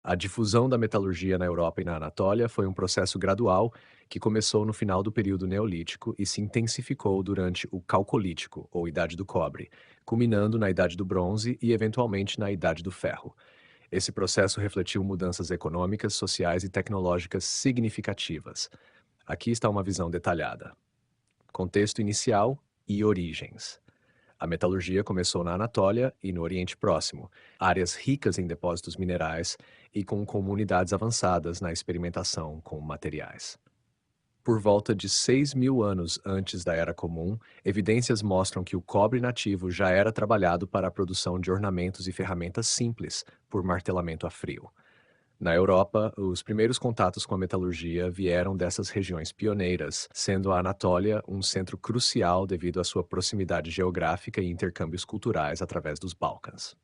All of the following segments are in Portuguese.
A difusão da metalurgia na Europa e na Anatólia foi um processo gradual que começou no final do período Neolítico e se intensificou durante o Calcolítico, ou Idade do Cobre, culminando na Idade do Bronze e, eventualmente, na Idade do Ferro. Esse processo refletiu mudanças econômicas, sociais e tecnológicas significativas. Aqui está uma visão detalhada. Contexto inicial e origens. A metalurgia começou na Anatólia e no Oriente Próximo, áreas ricas em depósitos minerais e com comunidades avançadas na experimentação com materiais. Por volta de 6.000 anos antes da Era Comum, evidências mostram que o cobre nativo já era trabalhado para a produção de ornamentos e ferramentas simples, por martelamento a frio. Na Europa, os primeiros contatos com a metalurgia vieram dessas regiões pioneiras, sendo a Anatólia um centro crucial devido à sua proximidade geográfica e intercâmbios culturais através dos Balcãs.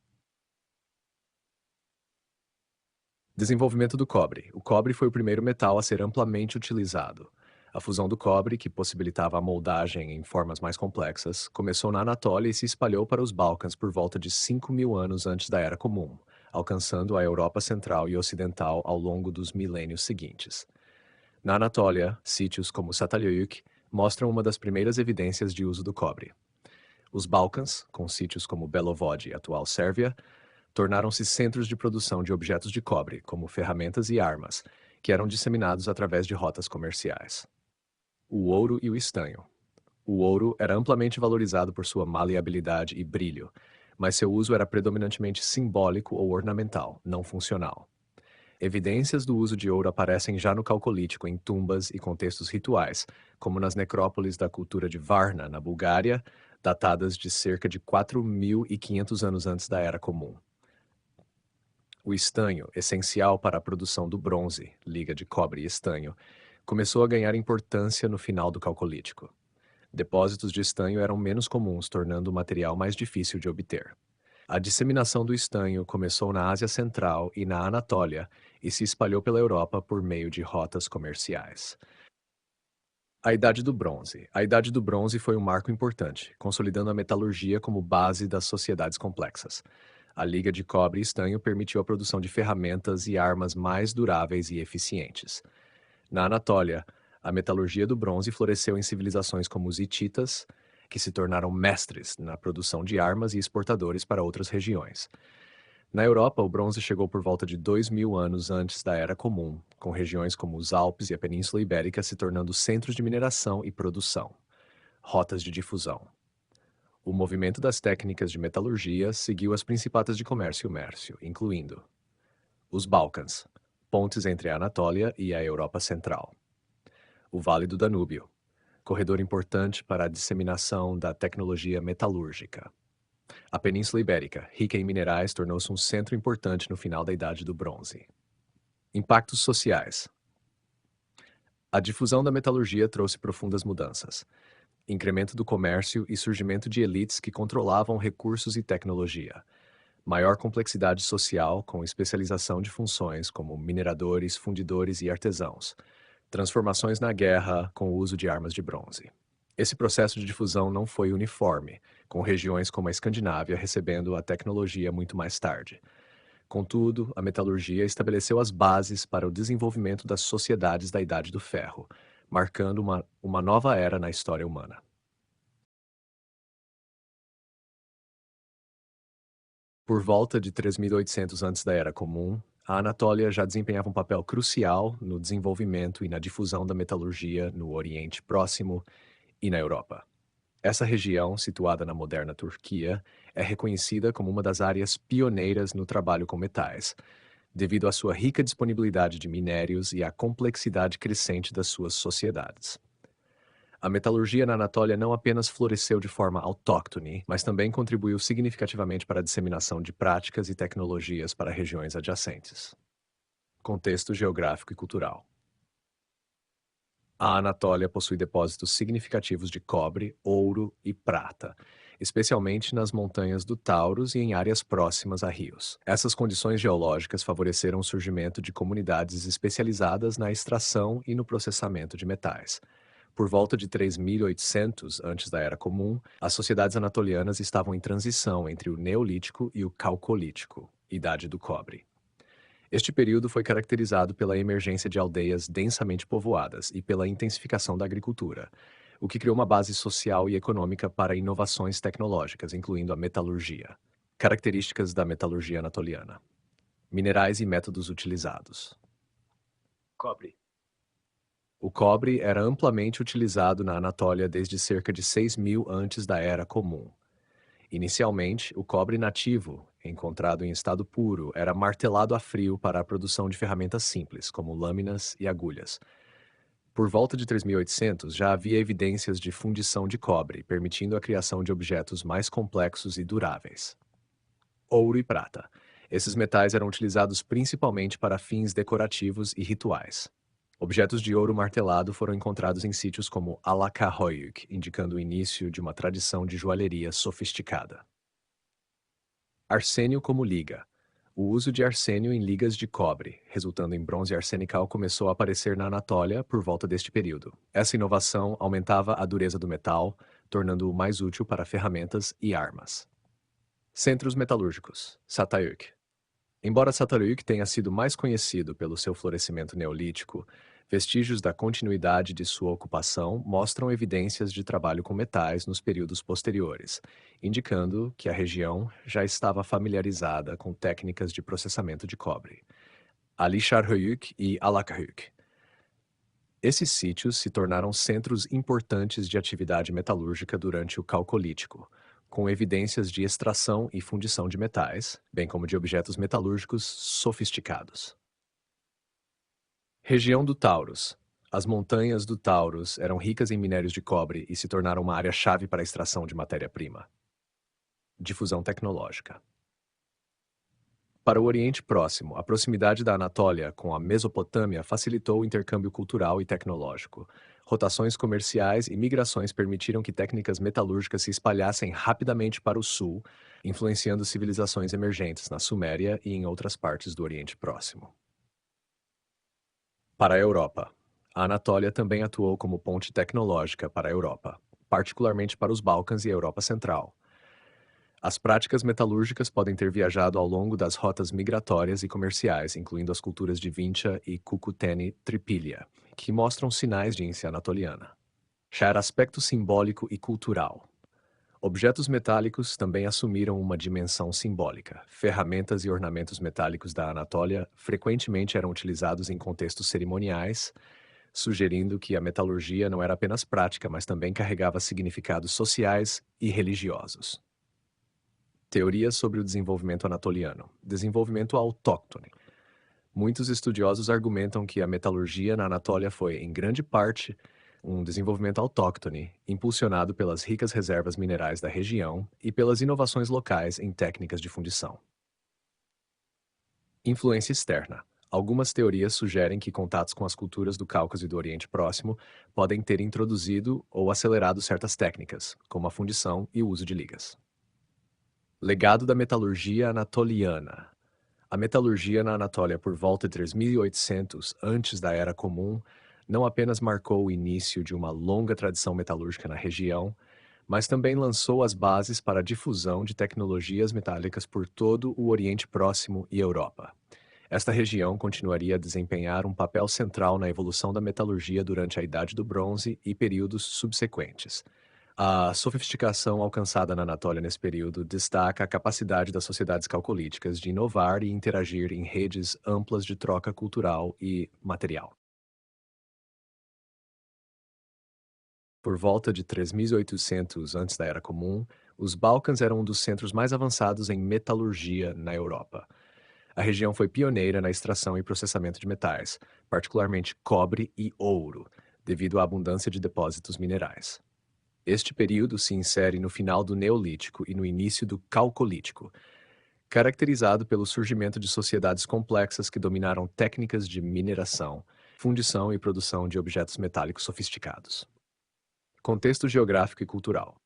Desenvolvimento do cobre. O cobre foi o primeiro metal a ser amplamente utilizado. A fusão do cobre, que possibilitava a moldagem em formas mais complexas, começou na Anatólia e se espalhou para os Balcãs por volta de 5.000 anos antes da Era Comum, alcançando a Europa Central e Ocidental ao longo dos milênios seguintes. Na Anatólia, sítios como Çatalhöyük mostram uma das primeiras evidências de uso do cobre. Os Balcãs, com sítios como Belo Vode, atual Sérvia, tornaram-se centros de produção de objetos de cobre, como ferramentas e armas, que eram disseminados através de rotas comerciais. O ouro e o estanho. O ouro era amplamente valorizado por sua maleabilidade e brilho, mas seu uso era predominantemente simbólico ou ornamental, não funcional. Evidências do uso de ouro aparecem já no Calcolítico em tumbas e contextos rituais, como nas necrópolis da cultura de Varna, na Bulgária, datadas de cerca de 4.500 anos antes da Era Comum. O estanho, essencial para a produção do bronze, liga de cobre e estanho, começou a ganhar importância no final do Calcolítico. Depósitos de estanho eram menos comuns, tornando o material mais difícil de obter. A disseminação do estanho começou na Ásia Central e na Anatólia e se espalhou pela Europa por meio de rotas comerciais. A Idade do Bronze. A Idade do Bronze foi um marco importante, consolidando a metalurgia como base das sociedades complexas. A liga de cobre e estanho permitiu a produção de ferramentas e armas mais duráveis e eficientes. Na Anatólia, a metalurgia do bronze floresceu em civilizações como os hititas, que se tornaram mestres na produção de armas e exportadores para outras regiões. Na Europa, o bronze chegou por volta de 2.000 anos antes da Era Comum, com regiões como os Alpes e a Península Ibérica se tornando centros de mineração e produção. Rotas de difusão. O movimento das técnicas de metalurgia seguiu as principatas de comércio mércio, incluindo os Balcãs, pontes entre a Anatólia e a Europa Central. O Vale do Danúbio, corredor importante para a disseminação da tecnologia metalúrgica. A Península Ibérica, rica em minerais, tornou-se um centro importante no final da Idade do Bronze. Impactos sociais. A difusão da metalurgia trouxe profundas mudanças. Incremento do comércio e surgimento de elites que controlavam recursos e tecnologia. Maior complexidade social, com especialização de funções como mineradores, fundidores e artesãos. Transformações na guerra com o uso de armas de bronze. Esse processo de difusão não foi uniforme, com regiões como a Escandinávia recebendo a tecnologia muito mais tarde. Contudo, a metalurgia estabeleceu as bases para o desenvolvimento das sociedades da Idade do Ferro, marcando uma nova era na história humana. Por volta de 3.800 antes da Era Comum, a Anatólia já desempenhava um papel crucial no desenvolvimento e na difusão da metalurgia no Oriente Próximo e na Europa. Essa região, situada na moderna Turquia, é reconhecida como uma das áreas pioneiras no trabalho com metais, devido à sua rica disponibilidade de minérios e à complexidade crescente das suas sociedades. A metalurgia na Anatólia não apenas floresceu de forma autóctone, mas também contribuiu significativamente para a disseminação de práticas e tecnologias para regiões adjacentes. Contexto geográfico e cultural. A Anatólia possui depósitos significativos de cobre, ouro e prata, especialmente nas montanhas do Taurus e em áreas próximas a rios. Essas condições geológicas favoreceram o surgimento de comunidades especializadas na extração e no processamento de metais. Por volta de 3.800 antes da Era Comum, as sociedades anatolianas estavam em transição entre o Neolítico e o Calcolítico, Idade do Cobre. Este período foi caracterizado pela emergência de aldeias densamente povoadas e pela intensificação da agricultura, o que criou uma base social e econômica para inovações tecnológicas, incluindo a metalurgia. Características da metalurgia anatoliana: minerais e métodos utilizados. Cobre. O cobre era amplamente utilizado na Anatólia desde cerca de 6.000 antes da Era Comum. Inicialmente, o cobre nativo, encontrado em estado puro, era martelado a frio para a produção de ferramentas simples, como lâminas e agulhas. Por volta de 3800, já havia evidências de fundição de cobre, permitindo a criação de objetos mais complexos e duráveis. Ouro e prata. Esses metais eram utilizados principalmente para fins decorativos e rituais. Objetos de ouro martelado foram encontrados em sítios como Alacahoyuk, indicando o início de uma tradição de joalheria sofisticada. Arsênio como liga. O uso de arsênio em ligas de cobre, resultando em bronze arsenical, começou a aparecer na Anatólia por volta deste período. Essa inovação aumentava a dureza do metal, tornando-o mais útil para ferramentas e armas. Centros metalúrgicos. Satayuk. Embora Sataruyuk tenha sido mais conhecido pelo seu florescimento neolítico, vestígios da continuidade de sua ocupação mostram evidências de trabalho com metais nos períodos posteriores, indicando que a região já estava familiarizada com técnicas de processamento de cobre. Alisharhuyuk e Alakahuyuk. Esses sítios se tornaram centros importantes de atividade metalúrgica durante o Calcolítico, com evidências de extração e fundição de metais, bem como de objetos metalúrgicos sofisticados. Região do Taurus. As montanhas do Taurus eram ricas em minérios de cobre e se tornaram uma área-chave para a extração de matéria-prima. Difusão tecnológica. Para o Oriente Próximo, a proximidade da Anatólia com a Mesopotâmia facilitou o intercâmbio cultural e tecnológico. Rotações comerciais e migrações permitiram que técnicas metalúrgicas se espalhassem rapidamente para o sul, influenciando civilizações emergentes na Suméria e em outras partes do Oriente Próximo. Para a Europa. A Anatólia também atuou como ponte tecnológica para a Europa, particularmente para os Balcãs e a Europa Central. As práticas metalúrgicas podem ter viajado ao longo das rotas migratórias e comerciais, incluindo as culturas de Vincha e Cucuteni Tripilha, que mostram sinais de índice anatoliana. Já era aspecto simbólico e cultural. Objetos metálicos também assumiram uma dimensão simbólica. Ferramentas e ornamentos metálicos da Anatólia frequentemente eram utilizados em contextos cerimoniais, sugerindo que a metalurgia não era apenas prática, mas também carregava significados sociais e religiosos. Teorias sobre o desenvolvimento anatoliano. Desenvolvimento autóctone. Muitos estudiosos argumentam que a metalurgia na Anatólia foi, em grande parte, um desenvolvimento autóctone, impulsionado pelas ricas reservas minerais da região e pelas inovações locais em técnicas de fundição. Influência externa. Algumas teorias sugerem que contatos com as culturas do Cáucaso e do Oriente Próximo podem ter introduzido ou acelerado certas técnicas, como a fundição e o uso de ligas. Legado da metalurgia anatoliana. A metalurgia na Anatólia por volta de 3800, antes da Era Comum, não apenas marcou o início de uma longa tradição metalúrgica na região, mas também lançou as bases para a difusão de tecnologias metálicas por todo o Oriente Próximo e Europa. Esta região continuaria a desempenhar um papel central na evolução da metalurgia durante a Idade do Bronze e períodos subsequentes. A sofisticação alcançada na Anatólia nesse período destaca a capacidade das sociedades calcolíticas de inovar e interagir em redes amplas de troca cultural e material. Por volta de 3800 antes da Era Comum, os Balcãs eram um dos centros mais avançados em metalurgia na Europa. A região foi pioneira na extração e processamento de metais, particularmente cobre e ouro, devido à abundância de depósitos minerais. Este período se insere no final do Neolítico e no início do Calcolítico, caracterizado pelo surgimento de sociedades complexas que dominaram técnicas de mineração, fundição e produção de objetos metálicos sofisticados. Contexto geográfico e cultural.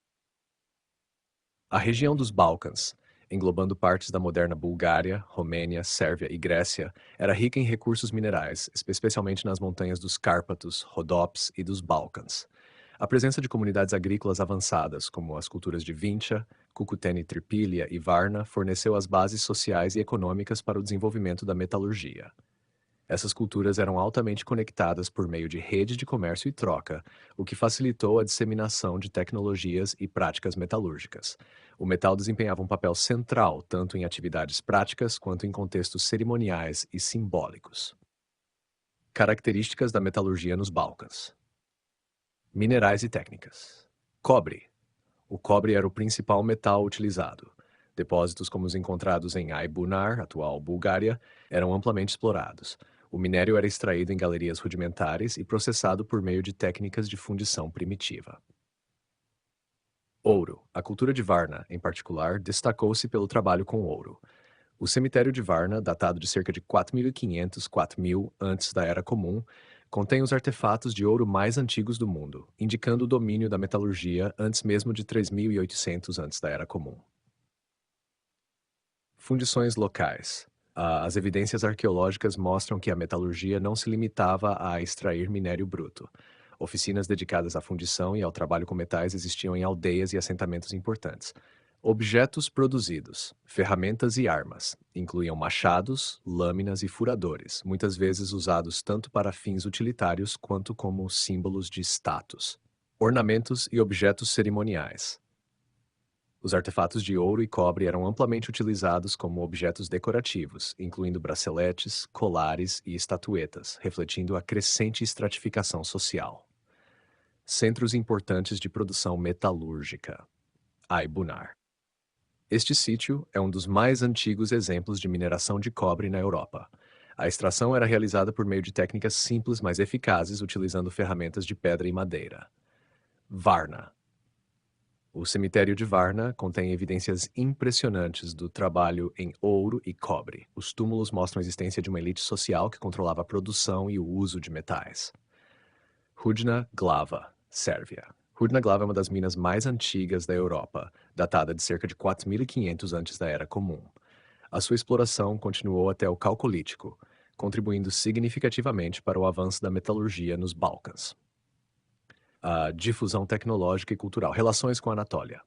A região dos Balcãs, englobando partes da moderna Bulgária, Romênia, Sérvia e Grécia, era rica em recursos minerais, especialmente nas montanhas dos Cárpatos, Rodopes e dos Balcãs. A presença de comunidades agrícolas avançadas, como as culturas de Vincha, Cucuteni-Tripilha e Varna, forneceu as bases sociais e econômicas para o desenvolvimento da metalurgia. Essas culturas eram altamente conectadas por meio de rede de comércio e troca, o que facilitou a disseminação de tecnologias e práticas metalúrgicas. O metal desempenhava um papel central tanto em atividades práticas quanto em contextos cerimoniais e simbólicos. Características da metalurgia nos Balcãs. Minerais e técnicas. Cobre. O cobre era o principal metal utilizado. Depósitos como os encontrados em Ai-Bunar, atual Bulgária, eram amplamente explorados. O minério era extraído em galerias rudimentares e processado por meio de técnicas de fundição primitiva. Ouro. A cultura de Varna, em particular, destacou-se pelo trabalho com ouro. O cemitério de Varna, datado de cerca de 4.500-4.000 antes da Era Comum, contém os artefatos de ouro mais antigos do mundo, indicando o domínio da metalurgia antes mesmo de 3.800 antes da Era Comum. Fundições locais. As evidências arqueológicas mostram que a metalurgia não se limitava a extrair minério bruto. Oficinas dedicadas à fundição e ao trabalho com metais existiam em aldeias e assentamentos importantes. Objetos produzidos, ferramentas e armas, incluíam machados, lâminas e furadores, muitas vezes usados tanto para fins utilitários quanto como símbolos de status. Ornamentos e objetos cerimoniais. Os artefatos de ouro e cobre eram amplamente utilizados como objetos decorativos, incluindo braceletes, colares e estatuetas, refletindo a crescente estratificação social. Centros importantes de produção metalúrgica. Ai-Bunar. Este sítio é um dos mais antigos exemplos de mineração de cobre na Europa. A extração era realizada por meio de técnicas simples, mas eficazes, utilizando ferramentas de pedra e madeira. Varna. O cemitério de Varna contém evidências impressionantes do trabalho em ouro e cobre. Os túmulos mostram a existência de uma elite social que controlava a produção e o uso de metais. Rudna Glava, Sérvia. Rudna Glava é uma das minas mais antigas da Europa, datada de cerca de 4.500 antes da Era Comum. A sua exploração continuou até o Calcolítico, contribuindo significativamente para o avanço da metalurgia nos Balcãs. A difusão tecnológica e cultural. Relações com a Anatólia.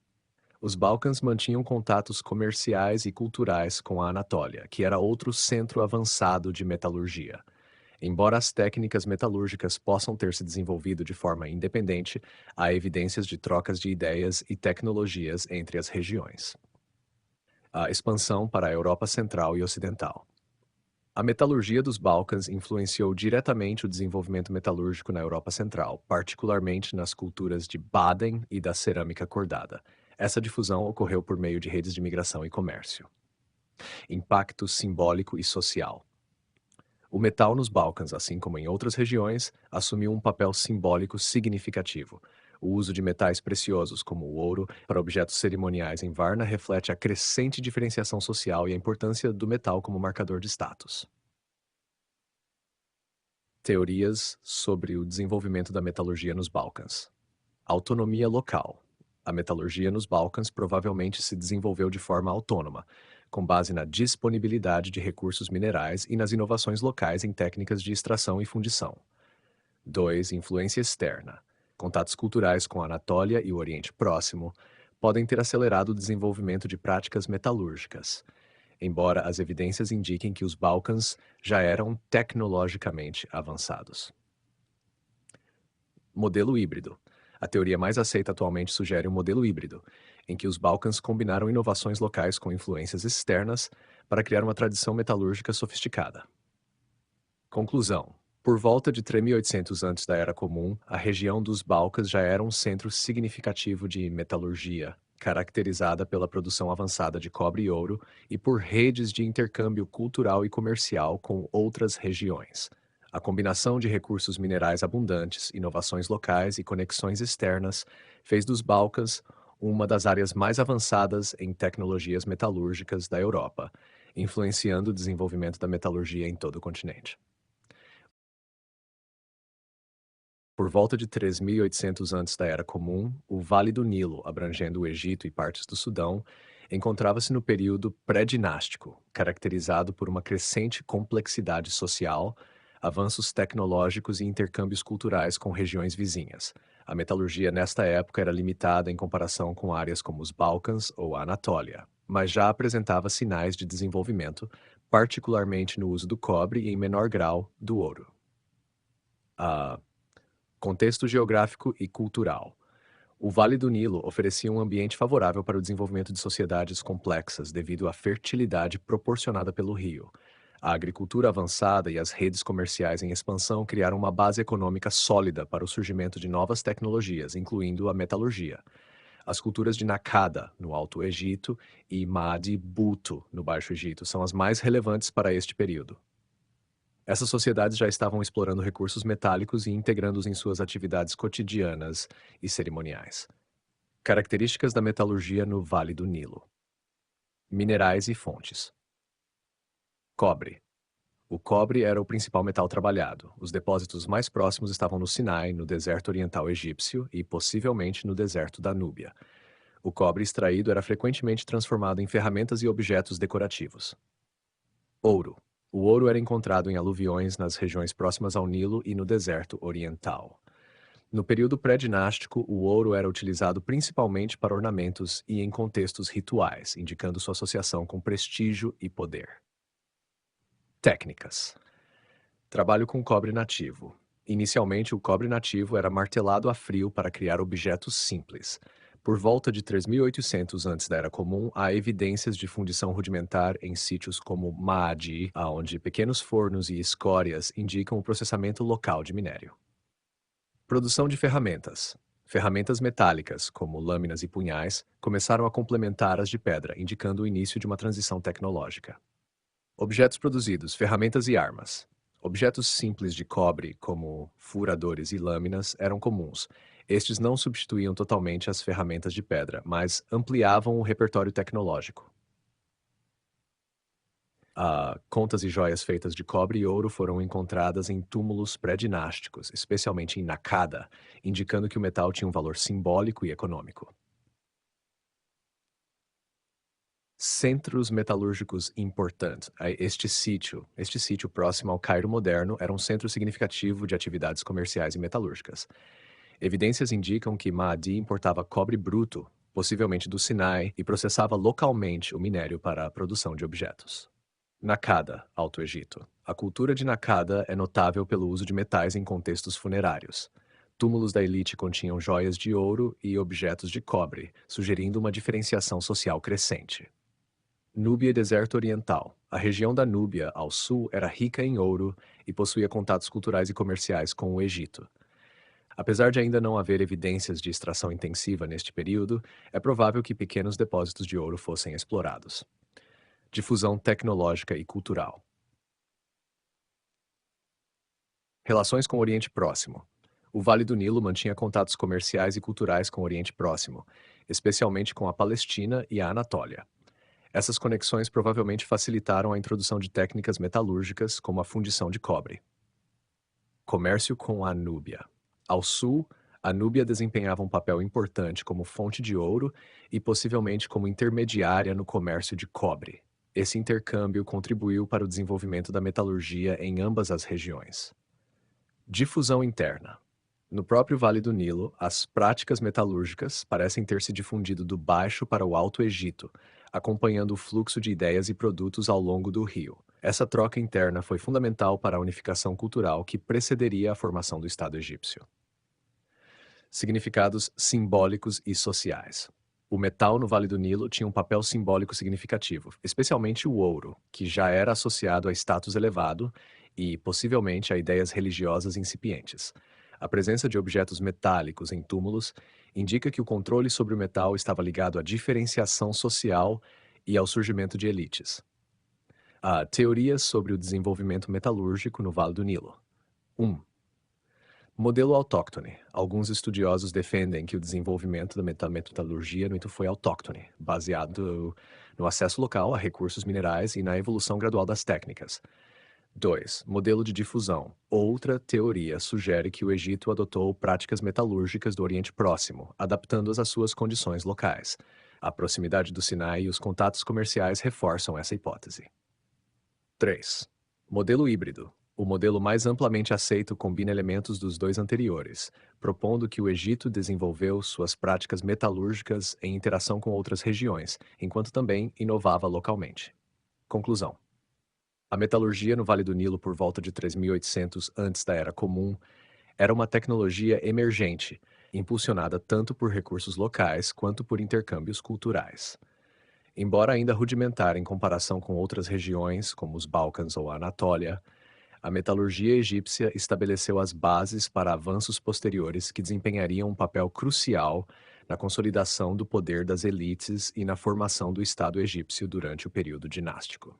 Os Balcãs mantinham contatos comerciais e culturais com a Anatólia, que era outro centro avançado de metalurgia. Embora as técnicas metalúrgicas possam ter se desenvolvido de forma independente, há evidências de trocas de ideias e tecnologias entre as regiões. A expansão para a Europa Central e Ocidental. A metalurgia dos Balcãs influenciou diretamente o desenvolvimento metalúrgico na Europa Central, particularmente nas culturas de Baden e da cerâmica cordada. Essa difusão ocorreu por meio de redes de migração e comércio. Impacto simbólico e social. O metal nos Balcãs, assim como em outras regiões, assumiu um papel simbólico significativo. O uso de metais preciosos, como o ouro, para objetos cerimoniais em Varna reflete a crescente diferenciação social e a importância do metal como marcador de status. Teorias sobre o desenvolvimento da metalurgia nos Balcãs. Autonomia local. A metalurgia nos Balcãs provavelmente se desenvolveu de forma autônoma, com base na disponibilidade de recursos minerais e nas inovações locais em técnicas de extração e fundição. 2. Influência externa. Contatos culturais com a Anatólia e o Oriente Próximo podem ter acelerado o desenvolvimento de práticas metalúrgicas, embora as evidências indiquem que os Balcãs já eram tecnologicamente avançados. Modelo híbrido. A teoria mais aceita atualmente sugere um modelo híbrido, em que os Balcãs combinaram inovações locais com influências externas para criar uma tradição metalúrgica sofisticada. Conclusão. Por volta de 3.800 antes da Era Comum, a região dos Balcãs já era um centro significativo de metalurgia, caracterizada pela produção avançada de cobre e ouro e por redes de intercâmbio cultural e comercial com outras regiões. A combinação de recursos minerais abundantes, inovações locais e conexões externas fez dos Balcãs uma das áreas mais avançadas em tecnologias metalúrgicas da Europa, influenciando o desenvolvimento da metalurgia em todo o continente. Por volta de 3.800 antes da Era Comum, o Vale do Nilo, abrangendo o Egito e partes do Sudão, encontrava-se no período pré-dinástico, caracterizado por uma crescente complexidade social, avanços tecnológicos e intercâmbios culturais com regiões vizinhas. A metalurgia nesta época era limitada em comparação com áreas como os Balcãs ou a Anatólia, mas já apresentava sinais de desenvolvimento, particularmente no uso do cobre e, em menor grau, do ouro. Ah, contexto geográfico e cultural. O Vale do Nilo oferecia um ambiente favorável para o desenvolvimento de sociedades complexas devido à fertilidade proporcionada pelo rio. A agricultura avançada e as redes comerciais em expansão criaram uma base econômica sólida para o surgimento de novas tecnologias, incluindo a metalurgia. As culturas de Nakada, no Alto Egito, e Maadi Buto, no Baixo Egito, são as mais relevantes para este período. Essas sociedades já estavam explorando recursos metálicos e integrando-os em suas atividades cotidianas e cerimoniais. Características da metalurgia no Vale do Nilo. Minerais e fontes. Cobre. O cobre era o principal metal trabalhado. Os depósitos mais próximos estavam no Sinai, no deserto oriental egípcio e, possivelmente, no deserto da Núbia. O cobre extraído era frequentemente transformado em ferramentas e objetos decorativos. Ouro. O ouro era encontrado em aluviões nas regiões próximas ao Nilo e no deserto oriental. No período pré-dinástico, o ouro era utilizado principalmente para ornamentos e em contextos rituais, indicando sua associação com prestígio e poder. Técnicas. Trabalho com cobre nativo. Inicialmente, o cobre nativo era martelado a frio para criar objetos simples. Por volta de 3800 antes da Era Comum, há evidências de fundição rudimentar em sítios como Maadi, onde pequenos fornos e escórias indicam o processamento local de minério. Produção de ferramentas. Ferramentas metálicas, como lâminas e punhais, começaram a complementar as de pedra, indicando o início de uma transição tecnológica. Objetos produzidos, ferramentas e armas. Objetos simples de cobre, como furadores e lâminas, eram comuns. Estes não substituíam totalmente as ferramentas de pedra, mas ampliavam o repertório tecnológico. Contas e joias feitas de cobre e ouro foram encontradas em túmulos pré-dinásticos, especialmente em Nakada, indicando que o metal tinha um valor simbólico e econômico. Centros metalúrgicos importantes. Este sítio próximo ao Cairo moderno era um centro significativo de atividades comerciais e metalúrgicas. Evidências indicam que Maadi importava cobre bruto, possivelmente do Sinai, e processava localmente o minério para a produção de objetos. Nakada, Alto Egito. A cultura de Nakada é notável pelo uso de metais em contextos funerários. Túmulos da elite continham joias de ouro e objetos de cobre, sugerindo uma diferenciação social crescente. Núbia e Deserto Oriental. A região da Núbia, ao sul, era rica em ouro e possuía contatos culturais e comerciais com o Egito. Apesar de ainda não haver evidências de extração intensiva neste período, é provável que pequenos depósitos de ouro fossem explorados. Difusão tecnológica e cultural. Relações com o Oriente Próximo. O Vale do Nilo mantinha contatos comerciais e culturais com o Oriente Próximo, especialmente com a Palestina e a Anatólia. Essas conexões provavelmente facilitaram a introdução de técnicas metalúrgicas, como a fundição de cobre. Comércio com a Núbia. Ao sul, a Núbia desempenhava um papel importante como fonte de ouro e possivelmente como intermediária no comércio de cobre. Esse intercâmbio contribuiu para o desenvolvimento da metalurgia em ambas as regiões. Difusão interna. No próprio Vale do Nilo, as práticas metalúrgicas parecem ter se difundido do Baixo para o Alto Egito, acompanhando o fluxo de ideias e produtos ao longo do rio. Essa troca interna foi fundamental para a unificação cultural que precederia a formação do Estado egípcio. Significados simbólicos e sociais. O metal no Vale do Nilo tinha um papel simbólico significativo, especialmente o ouro, que já era associado a status elevado e, possivelmente, a ideias religiosas incipientes. A presença de objetos metálicos em túmulos indica que o controle sobre o metal estava ligado à diferenciação social e ao surgimento de elites. Há teorias sobre o desenvolvimento metalúrgico no Vale do Nilo. 1. Modelo autóctone. Alguns estudiosos defendem que o desenvolvimento da metalurgia, no entanto, foi autóctone, baseado no acesso local a recursos minerais e na evolução gradual das técnicas. 2. Modelo de difusão. Outra teoria sugere que o Egito adotou práticas metalúrgicas do Oriente Próximo, adaptando-as às suas condições locais. A proximidade do Sinai e os contatos comerciais reforçam essa hipótese. 3. Modelo híbrido. O modelo mais amplamente aceito combina elementos dos dois anteriores, propondo que o Egito desenvolveu suas práticas metalúrgicas em interação com outras regiões, enquanto também inovava localmente. Conclusão: a metalurgia no Vale do Nilo por volta de 3800 antes da Era Comum era uma tecnologia emergente, impulsionada tanto por recursos locais quanto por intercâmbios culturais. Embora ainda rudimentar em comparação com outras regiões, como os Balcãs ou a Anatólia, a metalurgia egípcia estabeleceu as bases para avanços posteriores que desempenhariam um papel crucial na consolidação do poder das elites e na formação do Estado egípcio durante o período dinástico.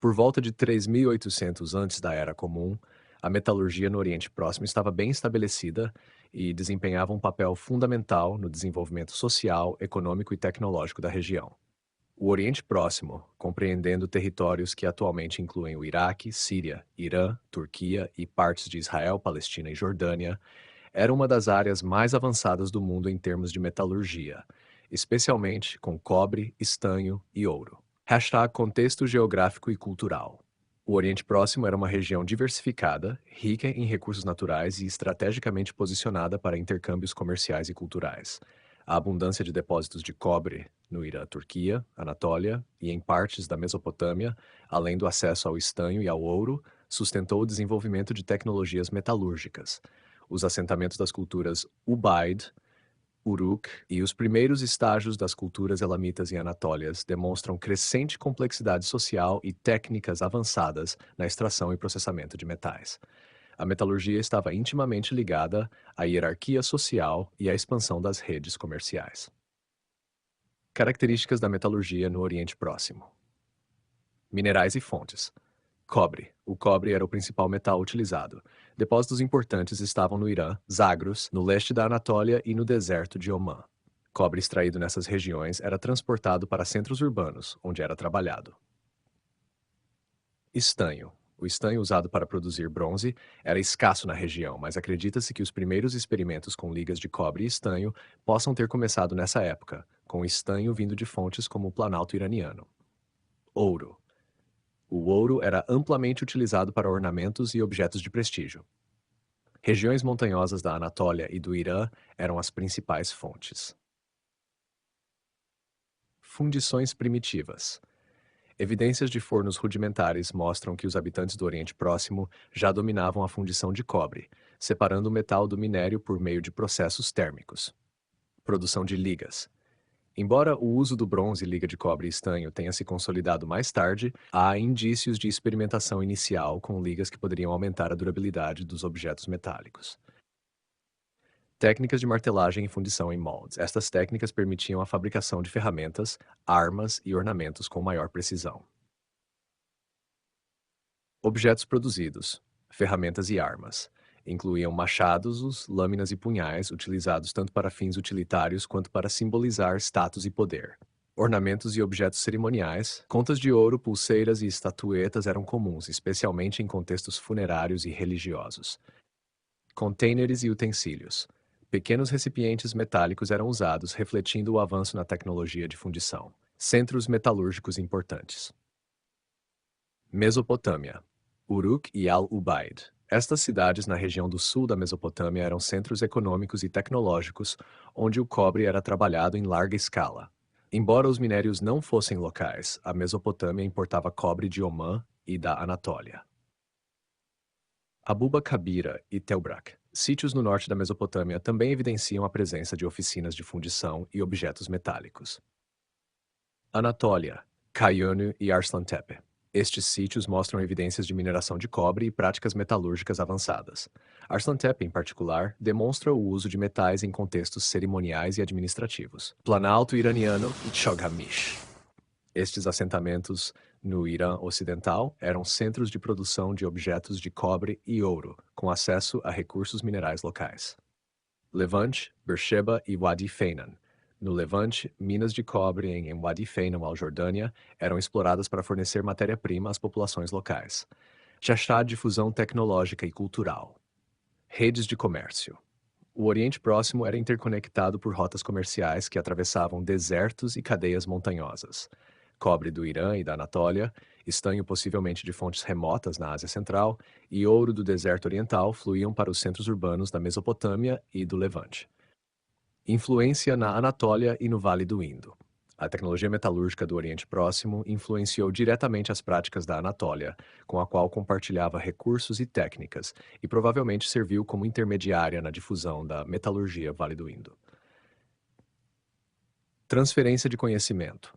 Por volta de 3800 antes da Era Comum, a metalurgia no Oriente Próximo estava bem estabelecida e desempenhava um papel fundamental no desenvolvimento social, econômico e tecnológico da região. O Oriente Próximo, compreendendo territórios que atualmente incluem o Iraque, Síria, Irã, Turquia e partes de Israel, Palestina e Jordânia, era uma das áreas mais avançadas do mundo em termos de metalurgia, especialmente com cobre, estanho e ouro. Contexto geográfico e cultural. O Oriente Próximo era uma região diversificada, rica em recursos naturais e estrategicamente posicionada para intercâmbios comerciais e culturais. A abundância de depósitos de cobre no Irã, Turquia, Anatólia e em partes da Mesopotâmia, além do acesso ao estanho e ao ouro, sustentou o desenvolvimento de tecnologias metalúrgicas. Os assentamentos das culturas Ubaid, Uruk e os primeiros estágios das culturas elamitas e anatólias demonstram crescente complexidade social e técnicas avançadas na extração e processamento de metais. A metalurgia estava intimamente ligada à hierarquia social e à expansão das redes comerciais. Características da metalurgia no Oriente Próximo: minerais e fontes. Cobre. O cobre era o principal metal utilizado. Depósitos importantes estavam no Irã, Zagros, no leste da Anatólia e no deserto de Omã. Cobre extraído nessas regiões era transportado para centros urbanos, onde era trabalhado. Estanho. O estanho usado para produzir bronze era escasso na região, mas acredita-se que os primeiros experimentos com ligas de cobre e estanho possam ter começado nessa época, com estanho vindo de fontes como o Planalto iraniano. Ouro. O ouro era amplamente utilizado para ornamentos e objetos de prestígio. Regiões montanhosas da Anatólia e do Irã eram as principais fontes. Fundições primitivas. Evidências de fornos rudimentares mostram que os habitantes do Oriente Próximo já dominavam a fundição de cobre, separando o metal do minério por meio de processos térmicos. Produção de ligas. Embora o uso do bronze, liga de cobre e estanho tenha se consolidado mais tarde, há indícios de experimentação inicial com ligas que poderiam aumentar a durabilidade dos objetos metálicos. Técnicas de martelagem e fundição em moldes. Estas técnicas permitiam a fabricação de ferramentas, armas e ornamentos com maior precisão. Objetos produzidos, ferramentas e armas. Incluíam machados, lâminas e punhais, utilizados tanto para fins utilitários quanto para simbolizar status e poder. Ornamentos e objetos cerimoniais, contas de ouro, pulseiras e estatuetas eram comuns, especialmente em contextos funerários e religiosos. Contêineres e utensílios. Pequenos recipientes metálicos eram usados, refletindo o avanço na tecnologia de fundição. Centros metalúrgicos importantes. Mesopotâmia. Uruk e Al-Ubaid. Estas cidades na região do sul da Mesopotâmia eram centros econômicos e tecnológicos, onde o cobre era trabalhado em larga escala. Embora os minérios não fossem locais, a Mesopotâmia importava cobre de Omã e da Anatólia. Abuba Kabira e Telbrak. Sítios no norte da Mesopotâmia também evidenciam a presença de oficinas de fundição e objetos metálicos. Anatólia, Kayonu e Arslantepe. Estes sítios mostram evidências de mineração de cobre e práticas metalúrgicas avançadas. Arslantepe, em particular, demonstra o uso de metais em contextos cerimoniais e administrativos. Planalto iraniano e Choghamish. Estes assentamentos no Irã Ocidental eram centros de produção de objetos de cobre e ouro, com acesso a recursos minerais locais. Levante, Beersheba e Wadi Feinan. No Levante, minas de cobre em Wadi Feinan, Jordânia, eram exploradas para fornecer matéria-prima às populações locais. Difusão tecnológica e cultural. Redes de comércio. O Oriente Próximo era interconectado por rotas comerciais que atravessavam desertos e cadeias montanhosas. cobre do Irã e da Anatólia, estanho possivelmente de fontes remotas na Ásia Central e ouro do deserto oriental fluíam para os centros urbanos da Mesopotâmia e do Levante. Influência na Anatólia e no Vale do Indo. A tecnologia metalúrgica do Oriente Próximo influenciou diretamente as práticas da Anatólia, com a qual compartilhava recursos e técnicas, e provavelmente serviu como intermediária na difusão da metalurgia Vale do Indo. Transferência de conhecimento.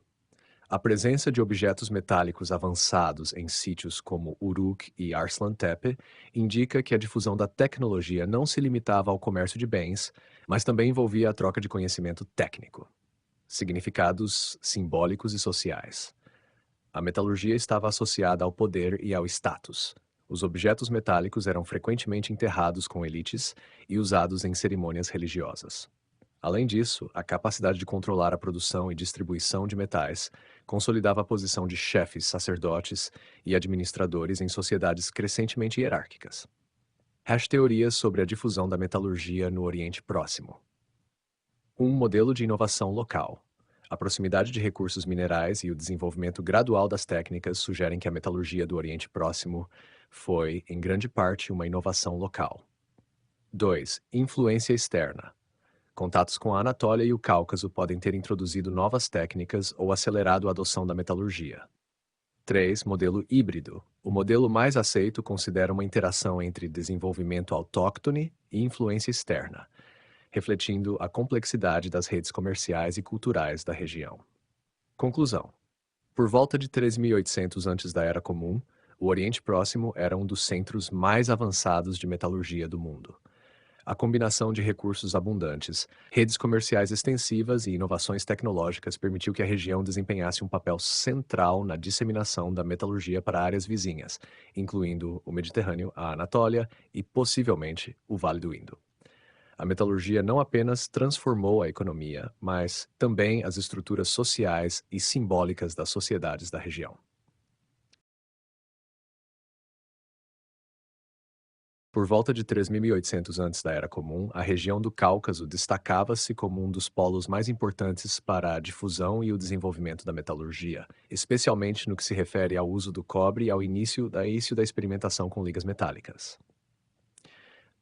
A presença de objetos metálicos avançados em sítios como Uruk e Arslan Tepe indica que a difusão da tecnologia não se limitava ao comércio de bens, mas também envolvia a troca de conhecimento técnico. Significados simbólicos e sociais. A metalurgia estava associada ao poder e ao status. Os objetos metálicos eram frequentemente enterrados com elites e usados em cerimônias religiosas. Além disso, a capacidade de controlar a produção e distribuição de metais consolidava a posição de chefes, sacerdotes e administradores em sociedades crescentemente hierárquicas. Teorias sobre a difusão da metalurgia no Oriente Próximo. Um modelo de inovação local. A proximidade de recursos minerais e o desenvolvimento gradual das técnicas sugerem que a metalurgia do Oriente Próximo foi, em grande parte, uma inovação local. 2. Influência externa. Contatos com a Anatólia e o Cáucaso podem ter introduzido novas técnicas ou acelerado a adoção da metalurgia. 3. Modelo híbrido. O modelo mais aceito considera uma interação entre desenvolvimento autóctone e influência externa, refletindo a complexidade das redes comerciais e culturais da região. Conclusão. Por volta de 3.800 antes da Era Comum, o Oriente Próximo era um dos centros mais avançados de metalurgia do mundo. A combinação de recursos abundantes, redes comerciais extensivas e inovações tecnológicas permitiu que a região desempenhasse um papel central na disseminação da metalurgia para áreas vizinhas, incluindo o Mediterrâneo, a Anatólia e, possivelmente, o Vale do Indo. A metalurgia não apenas transformou a economia, mas também as estruturas sociais e simbólicas das sociedades da região. Por volta de 3.800 antes da Era Comum, a região do Cáucaso destacava-se como um dos polos mais importantes para a difusão e o desenvolvimento da metalurgia, especialmente no que se refere ao uso do cobre e ao início da experimentação com ligas metálicas.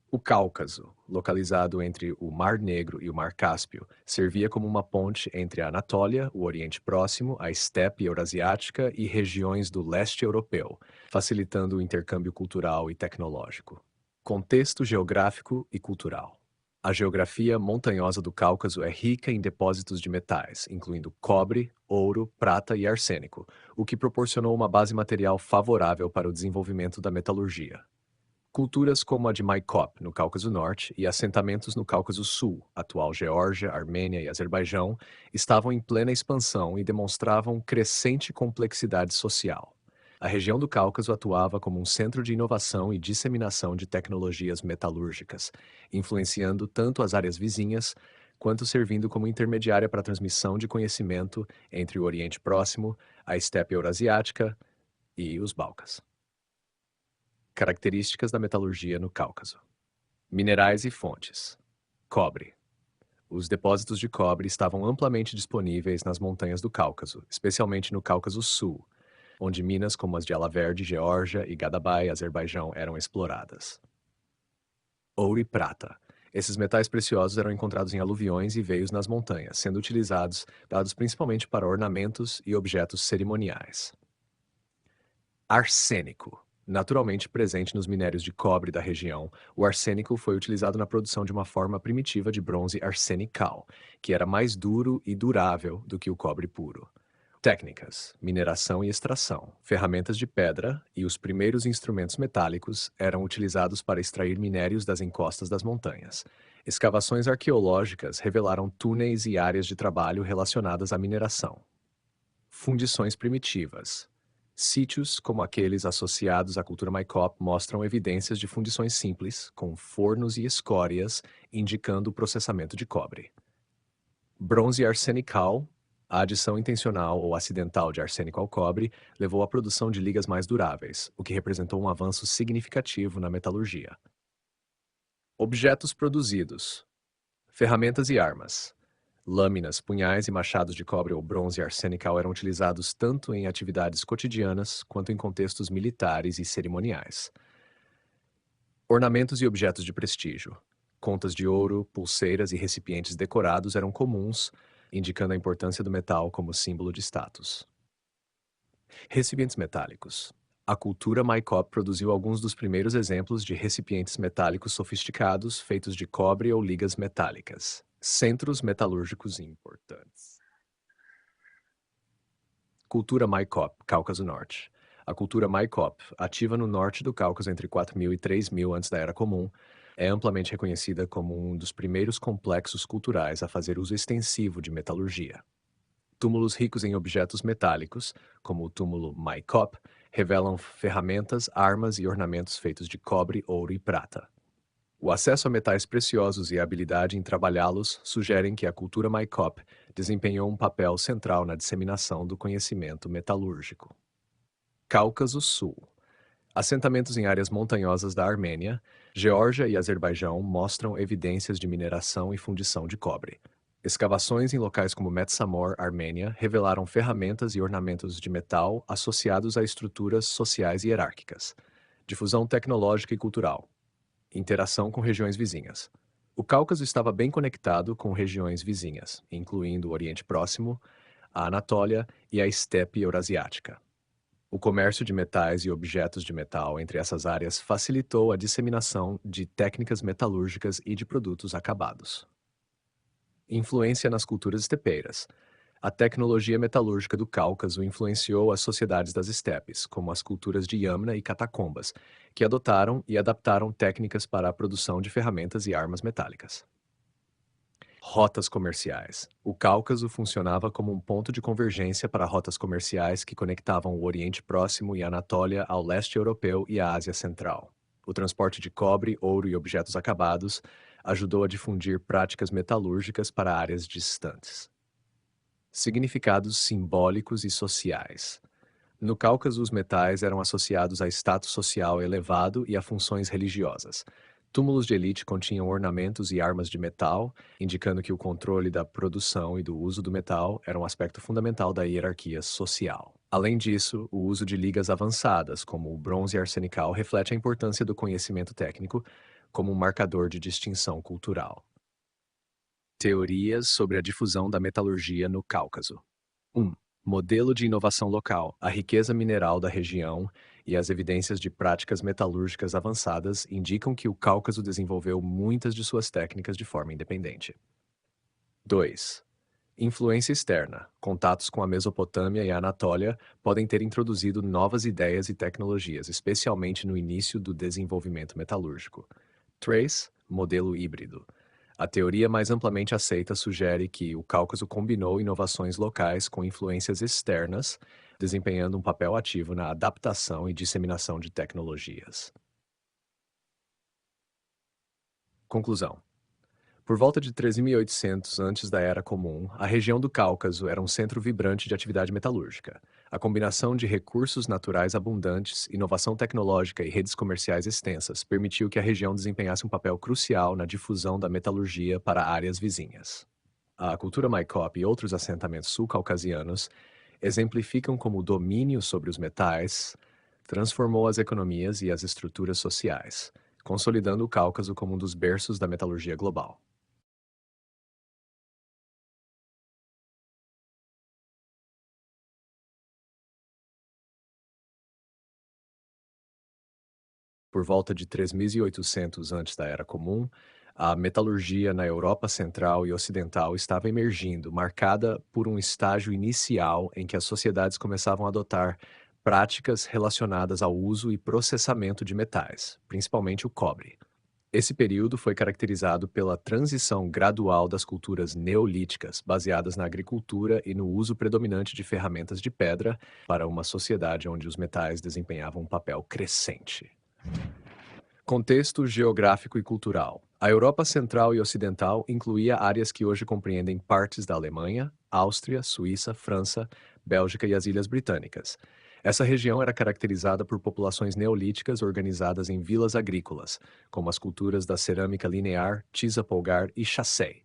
O Cáucaso, localizado entre o Mar Negro e o Mar Cáspio, servia como uma ponte entre a Anatólia, o Oriente Próximo, a estepe eurasiática e regiões do leste europeu, facilitando o intercâmbio cultural e tecnológico. Contexto geográfico e cultural. A geografia montanhosa do Cáucaso é rica em depósitos de metais, incluindo cobre, ouro, prata e arsênico, o que proporcionou uma base material favorável para o desenvolvimento da metalurgia. Culturas como a de Maikop, no Cáucaso Norte, e assentamentos no Cáucaso Sul, atual Geórgia, Armênia e Azerbaijão, estavam em plena expansão e demonstravam crescente complexidade social. A região do Cáucaso atuava como um centro de inovação e disseminação de tecnologias metalúrgicas, influenciando tanto as áreas vizinhas, quanto servindo como intermediária para a transmissão de conhecimento entre o Oriente Próximo, a estepe eurasiática e os Balcãs. Características da metalurgia no Cáucaso. Minerais e fontes. Cobre. Os depósitos de cobre estavam amplamente disponíveis nas montanhas do Cáucaso, especialmente no Cáucaso Sul, onde minas como as de Alaverde, Geórgia e Gadabay, Azerbaijão, eram exploradas. Ouro e prata. Esses metais preciosos eram encontrados em aluviões e veios nas montanhas, sendo utilizados, dados principalmente para ornamentos e objetos cerimoniais. Arsênico. Naturalmente presente nos minérios de cobre da região, o arsênico foi utilizado na produção de uma forma primitiva de bronze arsenical, que era mais duro e durável do que o cobre puro. Técnicas: mineração e extração, ferramentas de pedra e os primeiros instrumentos metálicos eram utilizados para extrair minérios das encostas das montanhas. Escavações arqueológicas revelaram túneis e áreas de trabalho relacionadas à mineração. Fundições primitivas. Sítios, como aqueles associados à cultura Maikop, mostram evidências de fundições simples, com fornos e escórias, indicando o processamento de cobre. Bronze arsenical. A adição intencional ou acidental de arsênico ao cobre levou à produção de ligas mais duráveis, o que representou um avanço significativo na metalurgia. Objetos produzidos. Ferramentas e armas. Lâminas, punhais e machados de cobre ou bronze arsenical eram utilizados tanto em atividades cotidianas quanto em contextos militares e cerimoniais. Ornamentos e objetos de prestígio. Contas de ouro, pulseiras e recipientes decorados eram comuns, indicando a importância do metal como símbolo de status. Recipientes metálicos. A cultura Maikop produziu alguns dos primeiros exemplos de recipientes metálicos sofisticados feitos de cobre ou ligas metálicas. Centros metalúrgicos importantes. Cultura Maikop, Cáucaso Norte. A cultura Maikop, ativa no norte do Cáucaso entre 4000 e 3000 antes da Era Comum, é amplamente reconhecida como um dos primeiros complexos culturais a fazer uso extensivo de metalurgia. Túmulos ricos em objetos metálicos, como o túmulo Maikop, revelam ferramentas, armas e ornamentos feitos de cobre, ouro e prata. O acesso a metais preciosos e a habilidade em trabalhá-los sugerem que a cultura Maikop desempenhou um papel central na disseminação do conhecimento metalúrgico. Cáucaso Sul. Assentamentos em áreas montanhosas da Armênia, Geórgia e Azerbaijão mostram evidências de mineração e fundição de cobre. Escavações em locais como Metsamor, Armênia, revelaram ferramentas e ornamentos de metal associados a estruturas sociais hierárquicas. Difusão tecnológica e cultural. Interação com regiões vizinhas. O Cáucaso estava bem conectado com regiões vizinhas, incluindo o Oriente Próximo, a Anatólia e a Estepe Eurasiática. O comércio de metais e objetos de metal entre essas áreas facilitou a disseminação de técnicas metalúrgicas e de produtos acabados. Influência nas culturas estepeiras. A tecnologia metalúrgica do Cáucaso influenciou as sociedades das estepes, como as culturas de Yamna e Catacombas, que adotaram e adaptaram técnicas para a produção de ferramentas e armas metálicas. Rotas comerciais. O Cáucaso funcionava como um ponto de convergência para rotas comerciais que conectavam o Oriente Próximo e a Anatólia ao leste europeu e à Ásia Central. O transporte de cobre, ouro e objetos acabados ajudou a difundir práticas metalúrgicas para áreas distantes. Significados simbólicos e sociais. No Cáucaso, os metais eram associados a status social elevado e a funções religiosas. Túmulos de elite continham ornamentos e armas de metal, indicando que o controle da produção e do uso do metal era um aspecto fundamental da hierarquia social. Além disso, o uso de ligas avançadas, como o bronze arsenical, reflete a importância do conhecimento técnico como um marcador de distinção cultural. Teorias sobre a difusão da metalurgia no Cáucaso. 1. Modelo de inovação local. A riqueza mineral da região e as evidências de práticas metalúrgicas avançadas indicam que o Cáucaso desenvolveu muitas de suas técnicas de forma independente. 2. Influência externa. Contatos com a Mesopotâmia e a Anatólia podem ter introduzido novas ideias e tecnologias, especialmente no início do desenvolvimento metalúrgico. 3. Modelo híbrido. A teoria mais amplamente aceita sugere que o Cáucaso combinou inovações locais com influências externas, desempenhando um papel ativo na adaptação e disseminação de tecnologias. Conclusão. Por volta de 13.800 antes da Era Comum, a região do Cáucaso era um centro vibrante de atividade metalúrgica. A combinação de recursos naturais abundantes, inovação tecnológica e redes comerciais extensas permitiu que a região desempenhasse um papel crucial na difusão da metalurgia para áreas vizinhas. A cultura Maikop e outros assentamentos sul-caucasianos exemplificam como o domínio sobre os metais transformou as economias e as estruturas sociais, consolidando o Cáucaso como um dos berços da metalurgia global. Por volta de 3.800 antes da Era Comum, a metalurgia na Europa Central e Ocidental estava emergindo, marcada por um estágio inicial em que as sociedades começavam a adotar práticas relacionadas ao uso e processamento de metais, principalmente o cobre. Esse período foi caracterizado pela transição gradual das culturas neolíticas, baseadas na agricultura e no uso predominante de ferramentas de pedra, para uma sociedade onde os metais desempenhavam um papel crescente. Contexto geográfico e cultural. A Europa Central e Ocidental incluía áreas que hoje compreendem partes da Alemanha, Áustria, Suíça, França, Bélgica e as Ilhas Britânicas. Essa região era caracterizada por populações neolíticas organizadas em vilas agrícolas, como as culturas da cerâmica linear, tisa polgar e chassé.